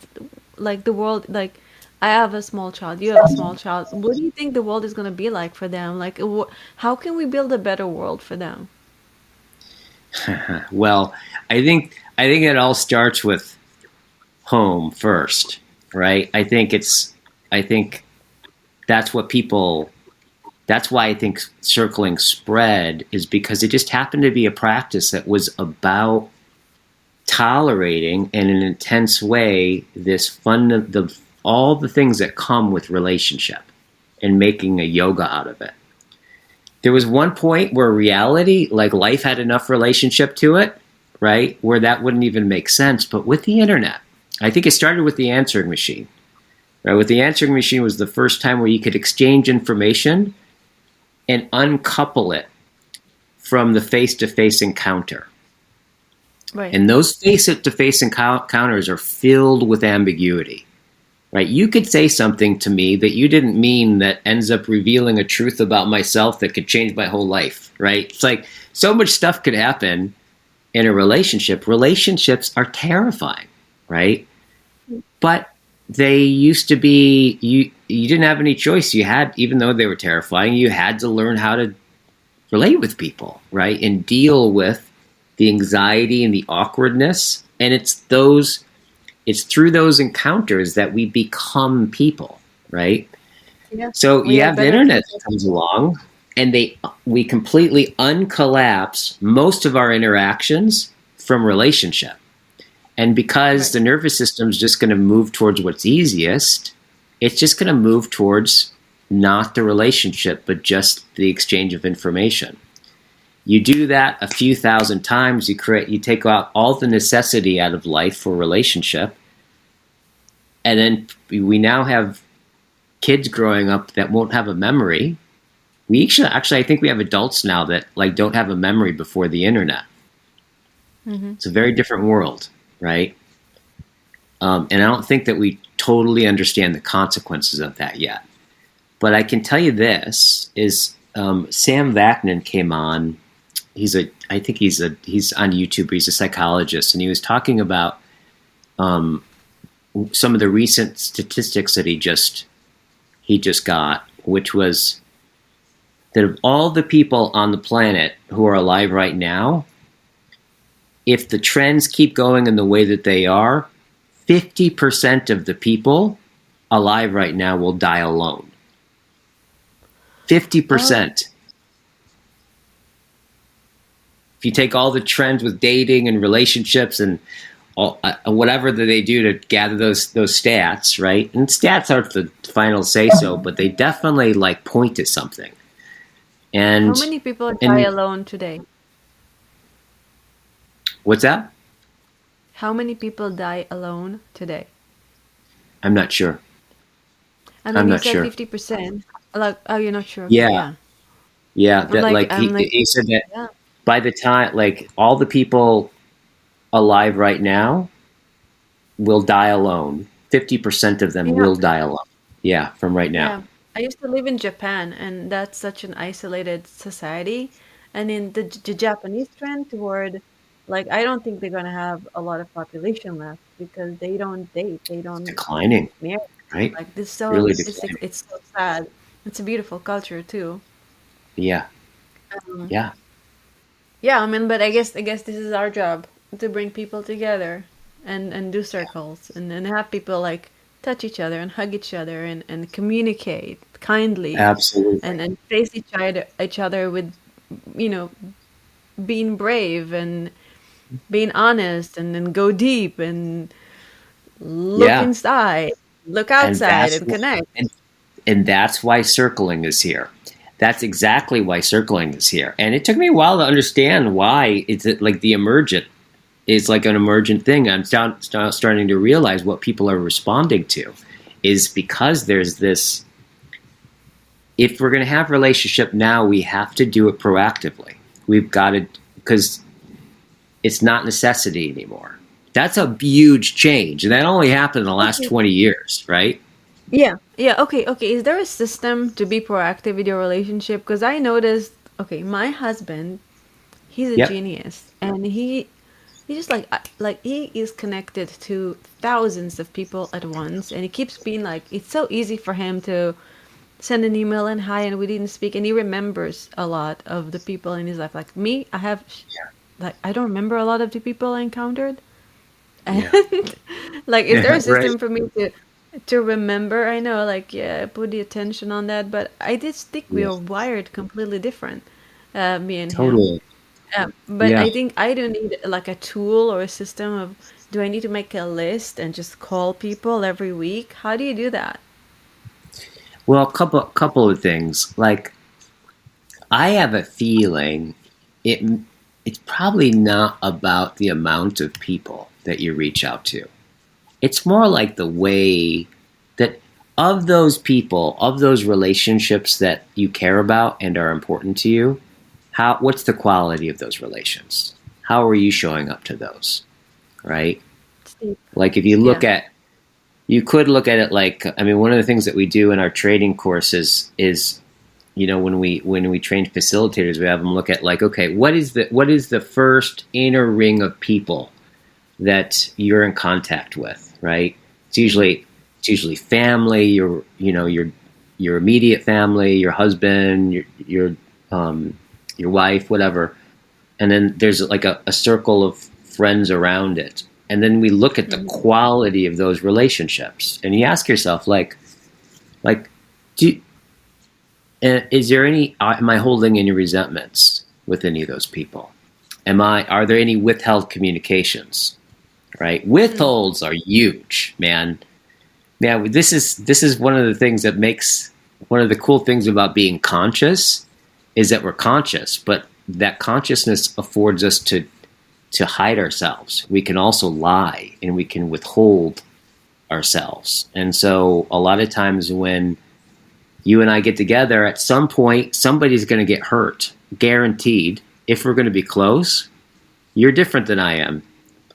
like the world like I have a small child, you have a small child. What do you think the world is going to be like for them? Like how can we build a better world for them? Well, I think it all starts with home first, right? I think that's what people that's why I think circling spread is because it just happened to be a practice that was about tolerating in an intense way this fun the all the things that come with relationship and making a yoga out of it. There was one point where reality, like life had enough relationship to it, right? Where that wouldn't even make sense. But with the internet, I think it started with the answering machine. Right? With the answering machine was the first time where you could exchange information and uncouple it from the face-to-face encounter. Right. And those face-to-face encounters are filled with ambiguity. Right? You could say something to me that you didn't mean that ends up revealing a truth about myself that could change my whole life. Right? It's like so much stuff could happen in a relationship. Relationships are terrifying, right? But they used to be you didn't have any choice. You had, even though they were terrifying, you had to learn how to relate with people, right? And deal with the anxiety and the awkwardness. And it's through those encounters that we become people, right? Yeah. So We you have have the better internet people. that comes along, and we completely uncollapse most of our interactions from relationship. And because Right. the nervous system is just going to move towards what's easiest, it's just going to move towards not the relationship, but just the exchange of information. You do that a few thousand times, you take out all the necessity out of life for relationship, and then we now have kids growing up that won't have a memory. We actually I think we have adults now that like don't have a memory before the internet. Mm-hmm. It's a very different world, right? And I don't think that we totally understand the consequences of that yet. But I can tell you this is Sam Vaknin came on. I think he's on YouTube. He's a psychologist, and he was talking about um, some of the recent statistics that he just got, which was that of all the people on the planet who are alive right now, if the trends keep going in the way that they are, 50% of the people alive right now will die alone. Oh, 50%. If you take all the trends with dating and relationships and whatever that they do to gather those stats, right? And stats aren't the final say so, but they definitely like point to something. how And many people die and alone today? what's that? How many people die alone today? I'm not sure. And I'm then you not said sure. 50%. Like, oh, you're not sure. Okay, Yeah, yeah. yeah. I'm That like, like I'm like, he said that yeah. by the time like all the people alive right now will die alone. 50% of them Yeah, will die alone. Yeah, from right now. yeah. I used to live in Japan, and that's such an isolated society. And in the Japanese trend toward, like, I don't think they're gonna have a lot of population left because they don't date, they don't Declining, marry. right? Like this, so Really it's declining. it's so sad. It's a beautiful culture too. Yeah, Um, yeah, yeah, I mean, but I guess this is our job to bring people together and do circles and have people like touch each other and hug each other and communicate kindly absolutely. and face each other with you know being brave and being honest and go deep and look Yeah, inside, look and outside and connect. and that's why circling is here. That's exactly why circling is here. And it took me a while to understand why it's like the emergent is like an emergent thing. I'm starting to realize what people are responding to is because there's this if we're going to have relationship now, we have to do it proactively. We've got to, because it's not necessity anymore. That's a huge change, and that only happened in the last Okay. 20 years, right? Yeah. Yeah. Okay. Okay. Is there a system to be proactive with your relationship? Because I noticed, okay, my husband, he's a Yep. genius, and he just like he is connected to thousands of people at once, and he keeps being like, it's so easy for him to send an email and hi, and we didn't speak, and he remembers a lot of the people in his life. Like me, I have like I don't remember a lot of the people I encountered. And Yeah. like, is there Yeah. a Right. system for me to remember? I know, like, yeah, put the attention on that, but I did think we Yeah. are wired completely different, me and him. Totally. But Yeah. I think I do need like a tool or a system of, do I need to make a list and just call people every week? How do you do that? Well, a couple of things. Like, I have a feeling it it's probably not about the amount of people that you reach out to. It's more like the way that, of those people, of those relationships that you care about and are important to you, what's the quality of those relations? How are you showing up to those? Right? Steve. Like, if you look Yeah. at, you could look at it like, I mean, one of the things that we do in our trading courses is, when we train facilitators, we have them look at, like, okay, what is the first inner ring of people that you're in contact with, right? It's Mhm. usually it's usually family, your immediate family, your husband, your wife, whatever. And then there's like a circle of friends around it. And then we look at the Mhm. quality of those relationships, and you ask yourself, like, do is there any am I holding any resentments with any of those people? Are there any withheld communications? Right? Mm. Withholds are huge, man. Man, this is one of the things that makes, one of the cool things about being conscious is that we're conscious, but that consciousness affords us to hide ourselves. We can also lie, and we can withhold ourselves. And so a lot of times when you and I get together, at some point somebody's going to get hurt, guaranteed. If we're going to be close, you're different than I am.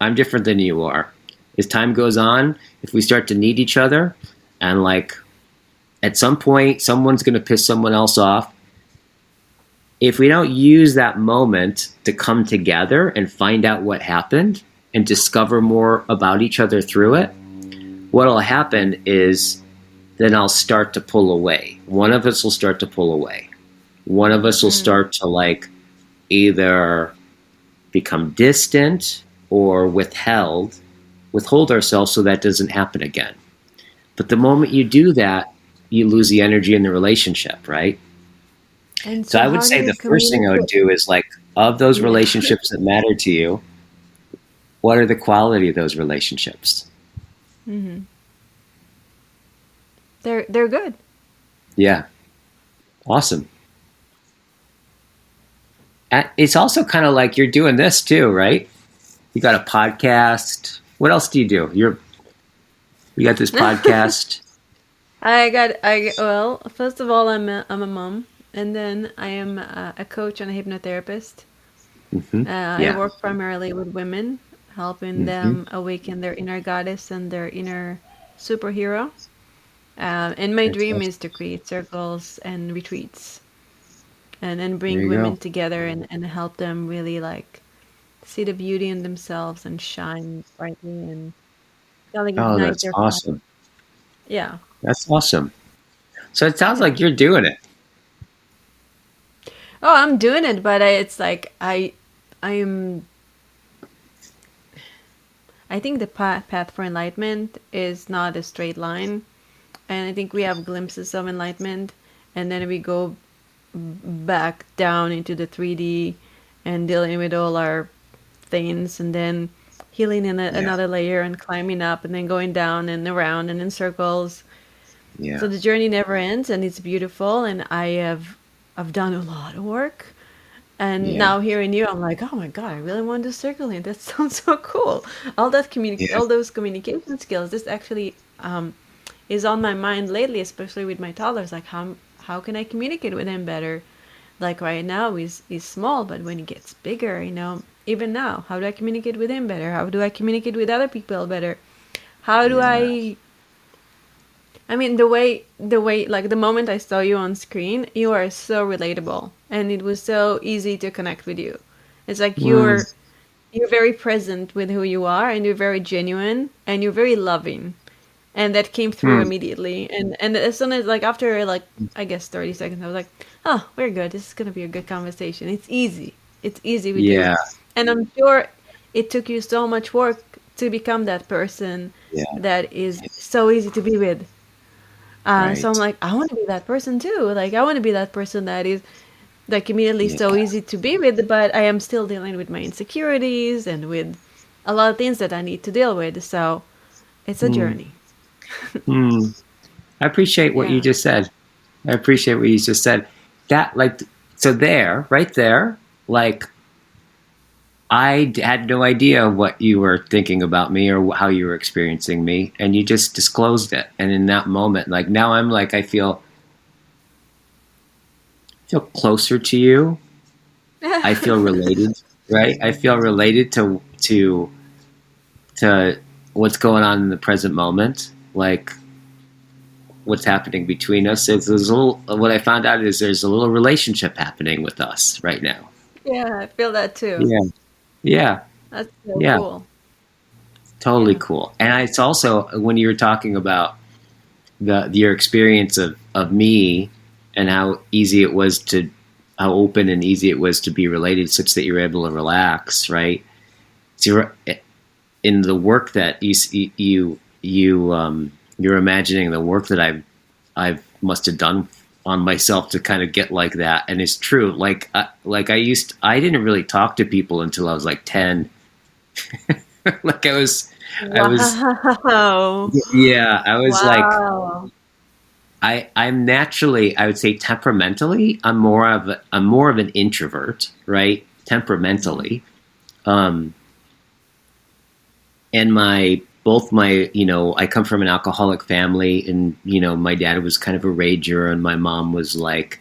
I'm different than you are. As time goes on, if we start to need each other, and, like, at some point someone's going to piss someone else off, if we don't use that moment to come together and find out what happened and discover more about each other through it, what'll happen is then I'll start to pull away. One of us will start to pull away. One of us will Mm. start to, like, either become distant or withhold ourselves so that doesn't happen again. But the moment you do that, you lose the energy in the relationship, right? And So so, I would how do say you the first thing I would communicate? do is, like, of those Yeah. relationships that matter to you, what are the quality of those relationships? Hmm. They're good. Yeah, awesome. And it's also kind of like you're doing this too, right? You got a podcast. What else do you do? You got this podcast. Well, first of all, I'm a mom, and then I am a coach and a hypnotherapist. I Yeah. work primarily with women, helping hmm them awaken their inner goddess and their inner superhero. And my That's dream awesome. is to create circles and retreats, and There bring you women go. together, and help them really like see the beauty in themselves and shine brightly and kind of Oh, ignite that's their fire. awesome. Yeah. That's awesome. So it sounds Yeah. like you're doing it. Oh, I'm doing it, but it's like I'm I think the path for enlightenment is not a straight line, and I think we have glimpses of enlightenment, and then we go back down into the 3D and dealing with all our things, and then healing in Yeah. another layer and climbing up, and then going down and around and in circles. Yeah. So the journey never ends, and it's beautiful. And I've done a lot of work. And Yeah. now hearing you, I'm like, oh my god, I really want to circulate. That sounds so cool. Yeah. All those communication skills. This actually is on my mind lately, especially with my toddlers. Like, how can I communicate with him better? Like right now, he's small, but when he gets bigger, even now, how do I communicate with him better? How do I communicate with other people better? How do Yeah. I mean, the way, like the moment I saw you on screen, you are so relatable, and it was so easy to connect with you. It's like Mm, you're very present with who you are, and you're very genuine, and you're very loving, and that came through mm, immediately. And as soon as, like, after, like, I guess 30 seconds, I was like, oh, we're good. This is gonna be a good conversation. It's easy with you, yeah. and I'm sure it took you so much work to become that person Yeah. that is so easy to be with. So I'm Right. like, I want to be that person too. Like, I want to be that person that is, like, immediately Yeah. so easy to be with, but I am still dealing with my insecurities and with a lot of things that I need to deal with. So it's a Mm, journey. mm. I appreciate what you Yeah. just said. I appreciate what you just said. That, like, so there, right there, like, had no idea what you were thinking about me or how you were experiencing me, and you just disclosed it. And in that moment, like, now I'm like, I feel closer to you. I feel related, right? I feel related to what's going on in the present moment, like what's happening between us. There's a little. What I found out is there's a little relationship happening with us right now. Yeah, I feel that too. Yeah, yeah, That's so yeah. cool. Totally Yeah. cool. And it's also when you were talking about your experience of me and how easy it was to how open and easy it was to be related, such that you're able to relax, right? So in the work that you're imagining the work that I've must have done on myself to kind of get like that, and it's true. Like I didn't really talk to people until I was like 10. Like I was Wow. yeah, I was like Wow. I'm naturally, I would say temperamentally, I'm more of an introvert, right? Temperamentally. Um and I come from an alcoholic family, and my dad was kind of a rager, and my mom was like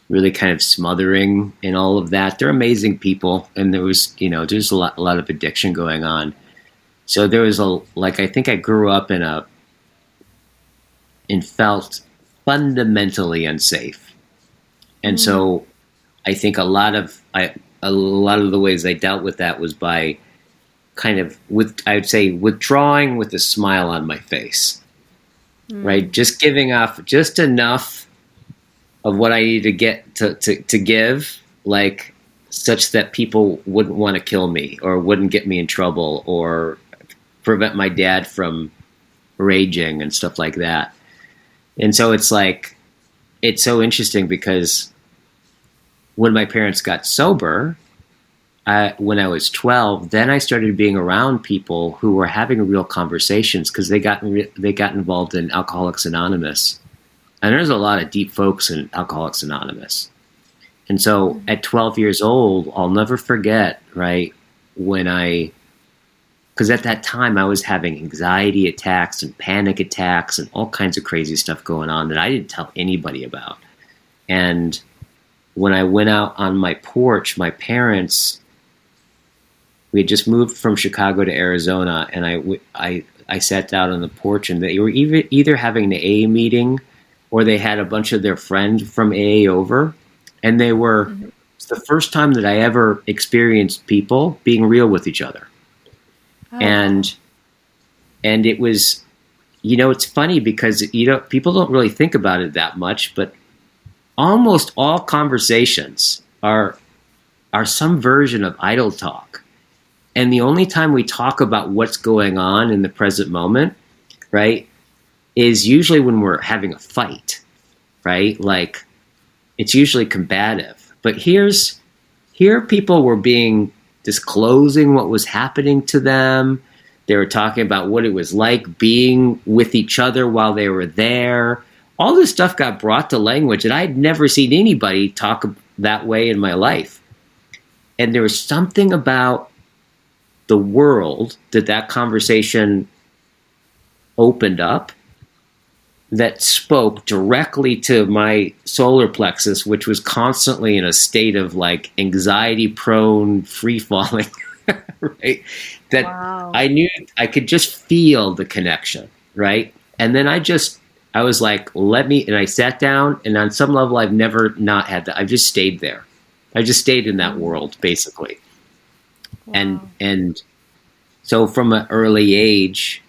really kind of smothering and all of that. They're amazing people, and there's a lot of addiction going on. So there was I think I grew up and felt fundamentally unsafe. And Mm. so I think a lot of the ways I dealt with that was by kind of I would say withdrawing with a smile on my face, right? Mm. Just giving off just enough of what I need to get to give, like such that people wouldn't want to kill me or wouldn't get me in trouble or prevent my dad from raging and stuff like that. And so it's so interesting because when my parents got sober, when I was 12, then I started being around people who were having real conversations because they got involved in Alcoholics Anonymous, and there's a lot of deep folks in Alcoholics Anonymous. And so Mm. at 12 years old, I'll never forget, right, when because at that time I was having anxiety attacks and panic attacks and all kinds of crazy stuff going on that I didn't tell anybody about. And when I went out on my porch, my parents, we had just moved from Chicago to Arizona, and I sat down on the porch, and they were either having an AA meeting or they had a bunch of their friends from AA over, and Mhm. it's the first time that I ever experienced people being real with each other. Oh, wow. And it was, it's funny because people don't really think about it that much, but almost all conversations are some version of idle talk. And the only time we talk about what's going on in the present moment, right, is usually when we're having a fight, right? Like it's usually combative. But here people were disclosing what was happening to them. They were talking about what it was like being with each other while they were there. All this stuff got brought to language, and I'd never seen anybody talk that way in my life. And there was something about the world that conversation opened up that spoke directly to my solar plexus, which was constantly in a state of like anxiety prone, free falling, right? That Wow. I knew I could just feel the connection, right? And then I was like, and I sat down, and on some level, I've never not had that. I've just stayed there. I just stayed in that Mm, world, basically. wow. And so from an early age,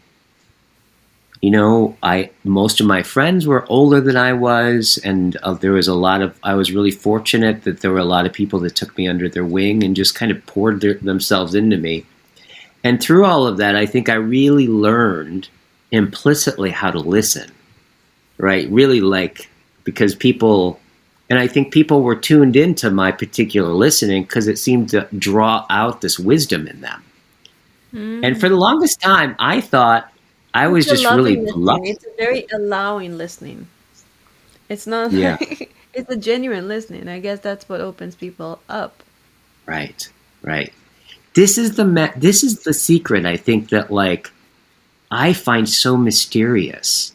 I most of my friends were older than I was, and there was a lot of. I was really fortunate that there were a lot of people that took me under their wing and just kind of poured themselves into me. And through all of that, I think I really learned implicitly how to listen, right? Really, like, because people, and I think people were tuned into my particular listening because it seemed to draw out this wisdom in them. And for Mm. the longest time, I thought I It's was a just really loving listening. bluffing. It's a very allowing listening. It's not Yeah, like it's a genuine listening. I guess that's what opens people up. right, right. This is the secret. I think that like I find so mysterious.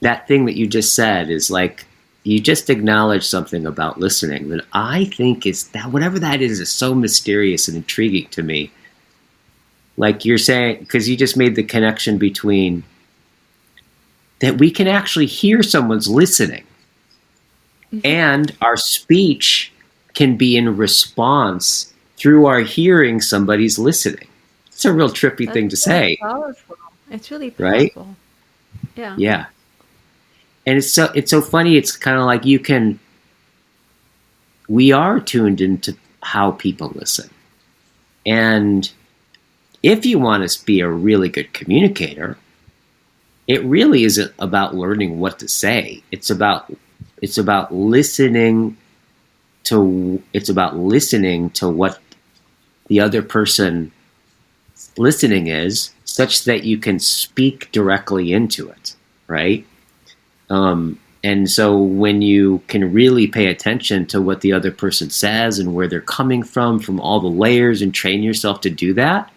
That thing that you just said is like you just acknowledge something about listening that I think is that whatever that is so mysterious and intriguing to me. Like you're saying, because you just made the connection between that we can actually hear someone's listening and our speech can be in response through our hearing somebody's listening. It's a real trippy That's thing to really say, powerful. It's really right? powerful. Yeah. Yeah. And it's so funny. It's kind of like we are tuned into how people listen. And if you want to be a really good communicator, it really isn't about learning what to say. It's about listening to what the other person listening is, such that you can speak directly into it, right? And so when you can really pay attention to what the other person says and where they're coming from all the layers, and train yourself to do that,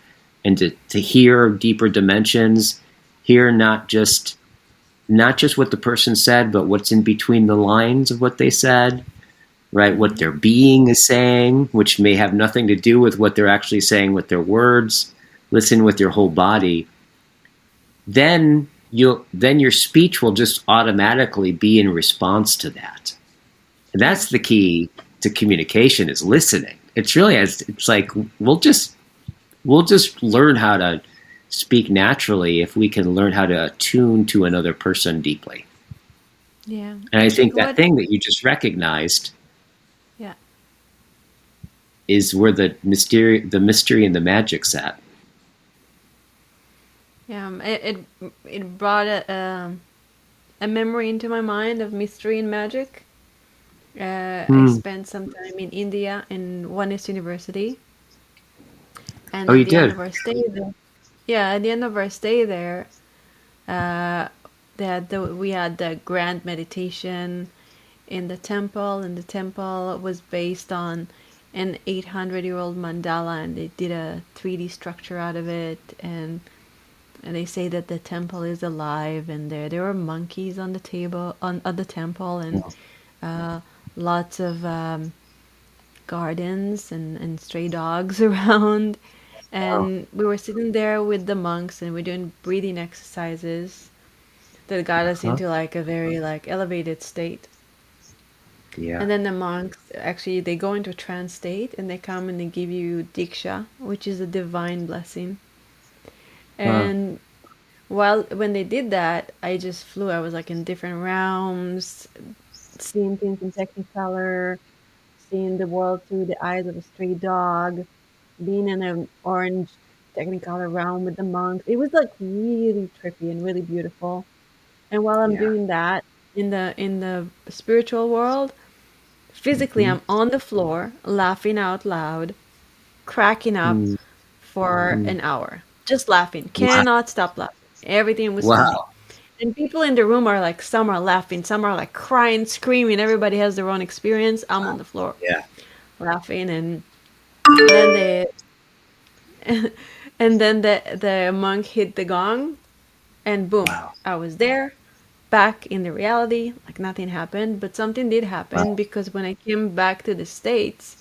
and to hear deeper dimensions, hear not just what the person said, but what's in between the lines of what they said, right? What Mm. their being is saying, which may have nothing to do with what they're actually saying with their words. Listen with your whole body. Then your speech will just automatically be in response to that. And Yeah. that's the key to communication, is listening. It's like we'll just learn how to speak naturally if we can learn how to attune to another person deeply. Yeah. And I I think think that what thing that you just recognized yeah. is where the mystery and the magic's at. Yeah. It brought a memory into my mind of mystery and magic. I Hmm. spent some time in India in Oneness University, and Oh, at you the end did? of our stay there, yeah, at the end of our stay there, uh, we had the grand meditation in the temple, and the temple was based on an 800-year-old mandala, and they did a 3D structure out of it, and they say that the temple is alive, and there were monkeys on the table on the temple, and uh, lots of gardens and stray dogs around. Wow. And we were sitting there with the monks, and we're doing breathing exercises that got us Uh-huh. into like a very like elevated state. Yeah. And then the monks actually they go into a trance state, and they come and they give you diksha, which is a divine blessing. Huh. And when they did that, I just flew. I was like in different realms, seeing things in Technicolor, seeing the world through the eyes of a stray dog, being in an orange Technicolor realm with the monks. It was like really trippy and really beautiful. And while I'm Yeah. doing that in the spiritual world, physically Mm-hmm. I'm on the floor laughing out loud, cracking up for Mm-hmm. an hour. Just laughing. Wow. Cannot stop laughing. Everything was funny. Wow. And people in the room are like, some are laughing, some are like crying, screaming. Everybody has their own experience. I'm on the floor Yeah. laughing, and then they and then the monk hit the gong, and boom, Wow. I was there. back in the reality, like nothing happened, but something did happen Wow. because when I came back to the States,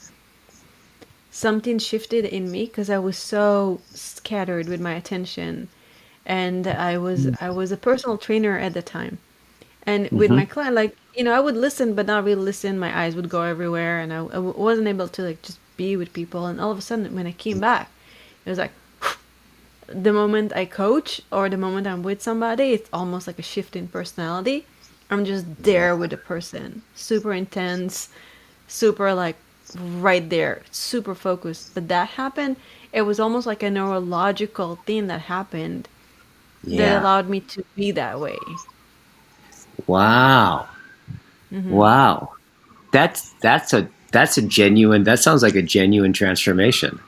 something shifted in me because I was so scattered with my attention. And I was a personal trainer at the time. And with Mm-hmm. my client, like, I would listen, but not really listen. My eyes would go everywhere, and I wasn't able to like just be with people. And all of a sudden, when I came back, it was like the moment I coach or the moment I'm with somebody, it's almost like a shift in personality. I'm just there with the person, super intense, super like right there, super focused. But that happened. It was almost like a neurological thing that happened that Yeah. allowed me to be that way. Wow. Wow. That's a genuine. That sounds like a genuine transformation.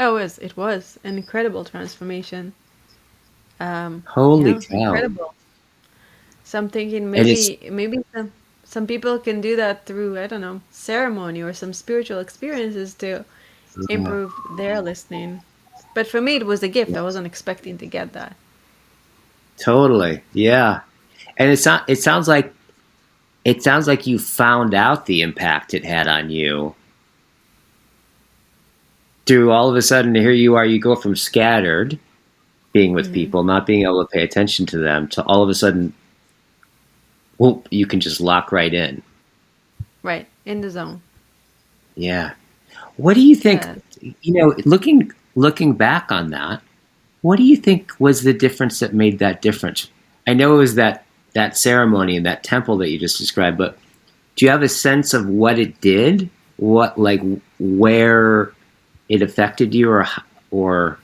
It was an incredible transformation. Holy Yeah, cow! incredible. So I'm thinking And it's maybe some people can do that through, I don't know, ceremony or some spiritual experiences to yeah, improve their listening. But for me, it was a gift. I wasn't expecting to get that. totally, yeah. And it's not. It sounds like you found out the impact it had on you through all of a sudden. Here you are. You go from scattered, being with Hmm. people, not being able to pay attention to them, to all of a sudden, whoop, you can just lock right in. Right, in the zone. Yeah. What do you think? Yeah. Looking back on that, what do you think was the difference that made that difference? I know it was that ceremony in that temple that you just described, but do you have a sense of what it did? What like where it affected you, or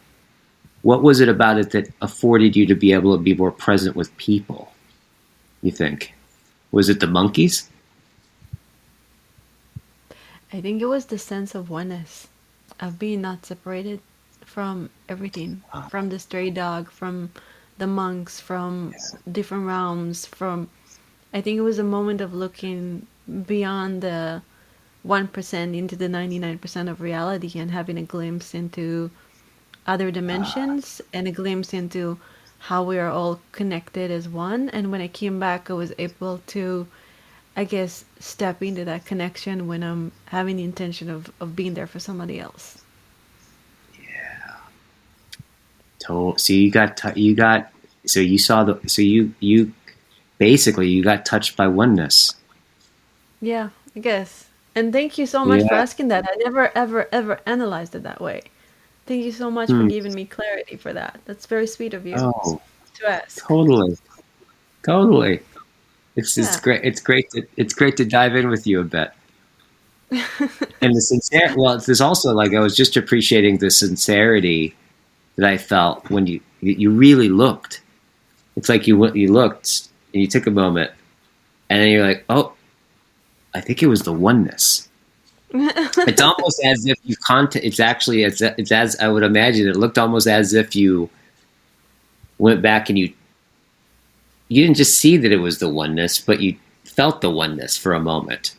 what was it about it that afforded you to be able to be more present with people? You think was it the monkeys? I think it was the sense of oneness, of being not separated from everything, from the stray dog, from the monks, from different realms, from I think it was a moment of looking beyond the 1% into the 99% of reality and having a glimpse into other dimensions and a glimpse into how we are all connected as one. And when I came back, I was able to, I guess, step into that connection when I'm having the intention of being there for somebody else. So you got so you saw the so you basically you got touched by oneness. Yeah, I guess. And thank you so much for Yeah. asking that. I never, ever, ever analyzed it that way. Thank you so much for Hmm. giving me clarity for that. That's very sweet of you Oh, to ask. totally, totally. It's Yeah. great. It's great to dive in with you a bit. And the sincere. Well, there's also like I was just appreciating the sincerity that I felt when you really looked. It's like you looked and you took a moment, and then you're like, oh, I think it was the oneness. It's almost as if you content. It's as I would imagine. It looked almost as if you went back and you didn't just see that it was the oneness, but you felt the oneness for a moment,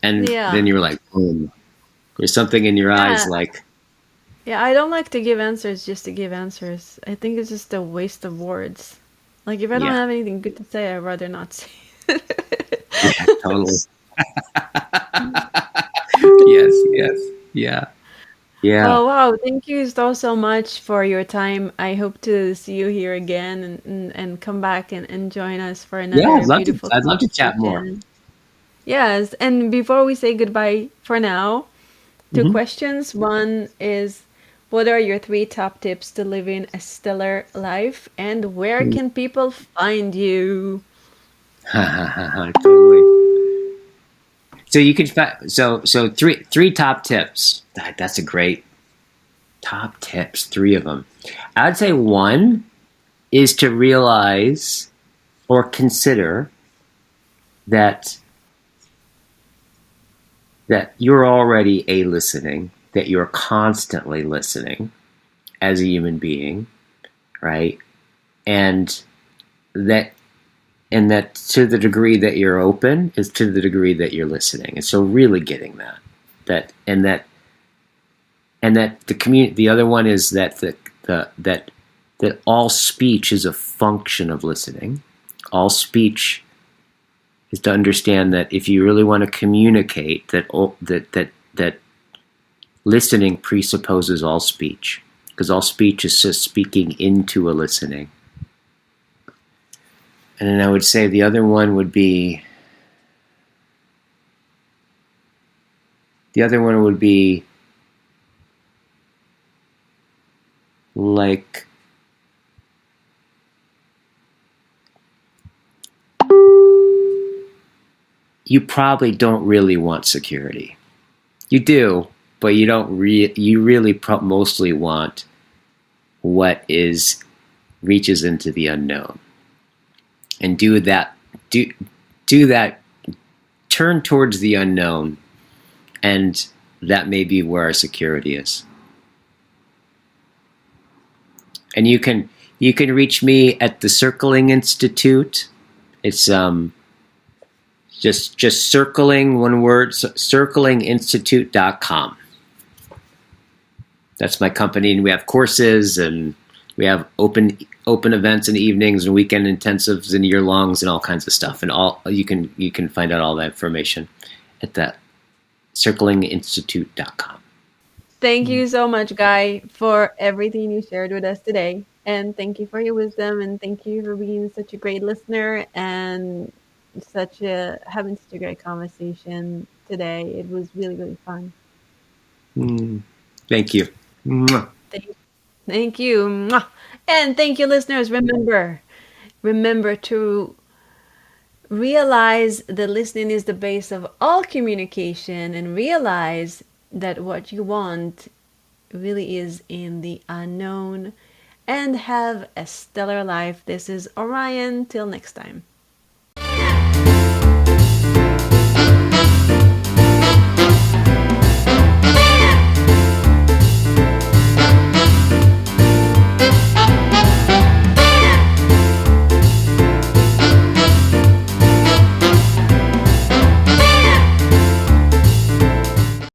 and Yeah. then you were like, boom. There's something in your eyes, Yeah. like, Yeah, I don't like to give answers just to give answers. I think it's just a waste of words. Like if I don't yeah, have anything good to say, I'd rather not say. yeah, totally. Yes, yes, yeah, yeah, Well, wow, thank you so much for your time. I hope to see you here again and come back and join us for yeah. I'd another love to. beautiful I'd love to chat more. conversation. Yes, and before we say goodbye for now, two Hmm. questions. One is, what are your three top tips to living a stellar life, and where can people find you? Totally. So you could so three top tips. That's a great top tips. Three of them. I would say one is to realize or consider that you're already a listening, that you're constantly listening as a human being, right? And that that to the degree that you're open is to the degree that you're listening. And so really getting that and that the community. The other one is that that all speech is a function of listening, All speech is to understand that if you really want to communicate, that listening presupposes all speech, because all speech is just speaking into a listening. And then I would say the other one would be like you probably don't really want security. You do, but you don't. You really mostly want what reaches into the unknown, and do that. Do that. Turn towards the unknown, and that may be where our security is. And you can reach me at the Circling Institute. It's just circling, one word, circlinginstitute.com. That's my company, and we have courses, and we have open events in the evenings and weekend intensives and year-longs and all kinds of stuff. And you can find out all that information at that circlinginstitute.com. Thank you so much, Guy, for everything you shared with us today. And thank you for your wisdom, and thank you for being such a great listener and having such a great conversation today. It was really, really fun. Thank you. Thank you. And thank you, listeners. Remember to realize that listening is the base of all communication, and realize that what you want really is in the unknown, and have a stellar life. This is Orion. Till next time.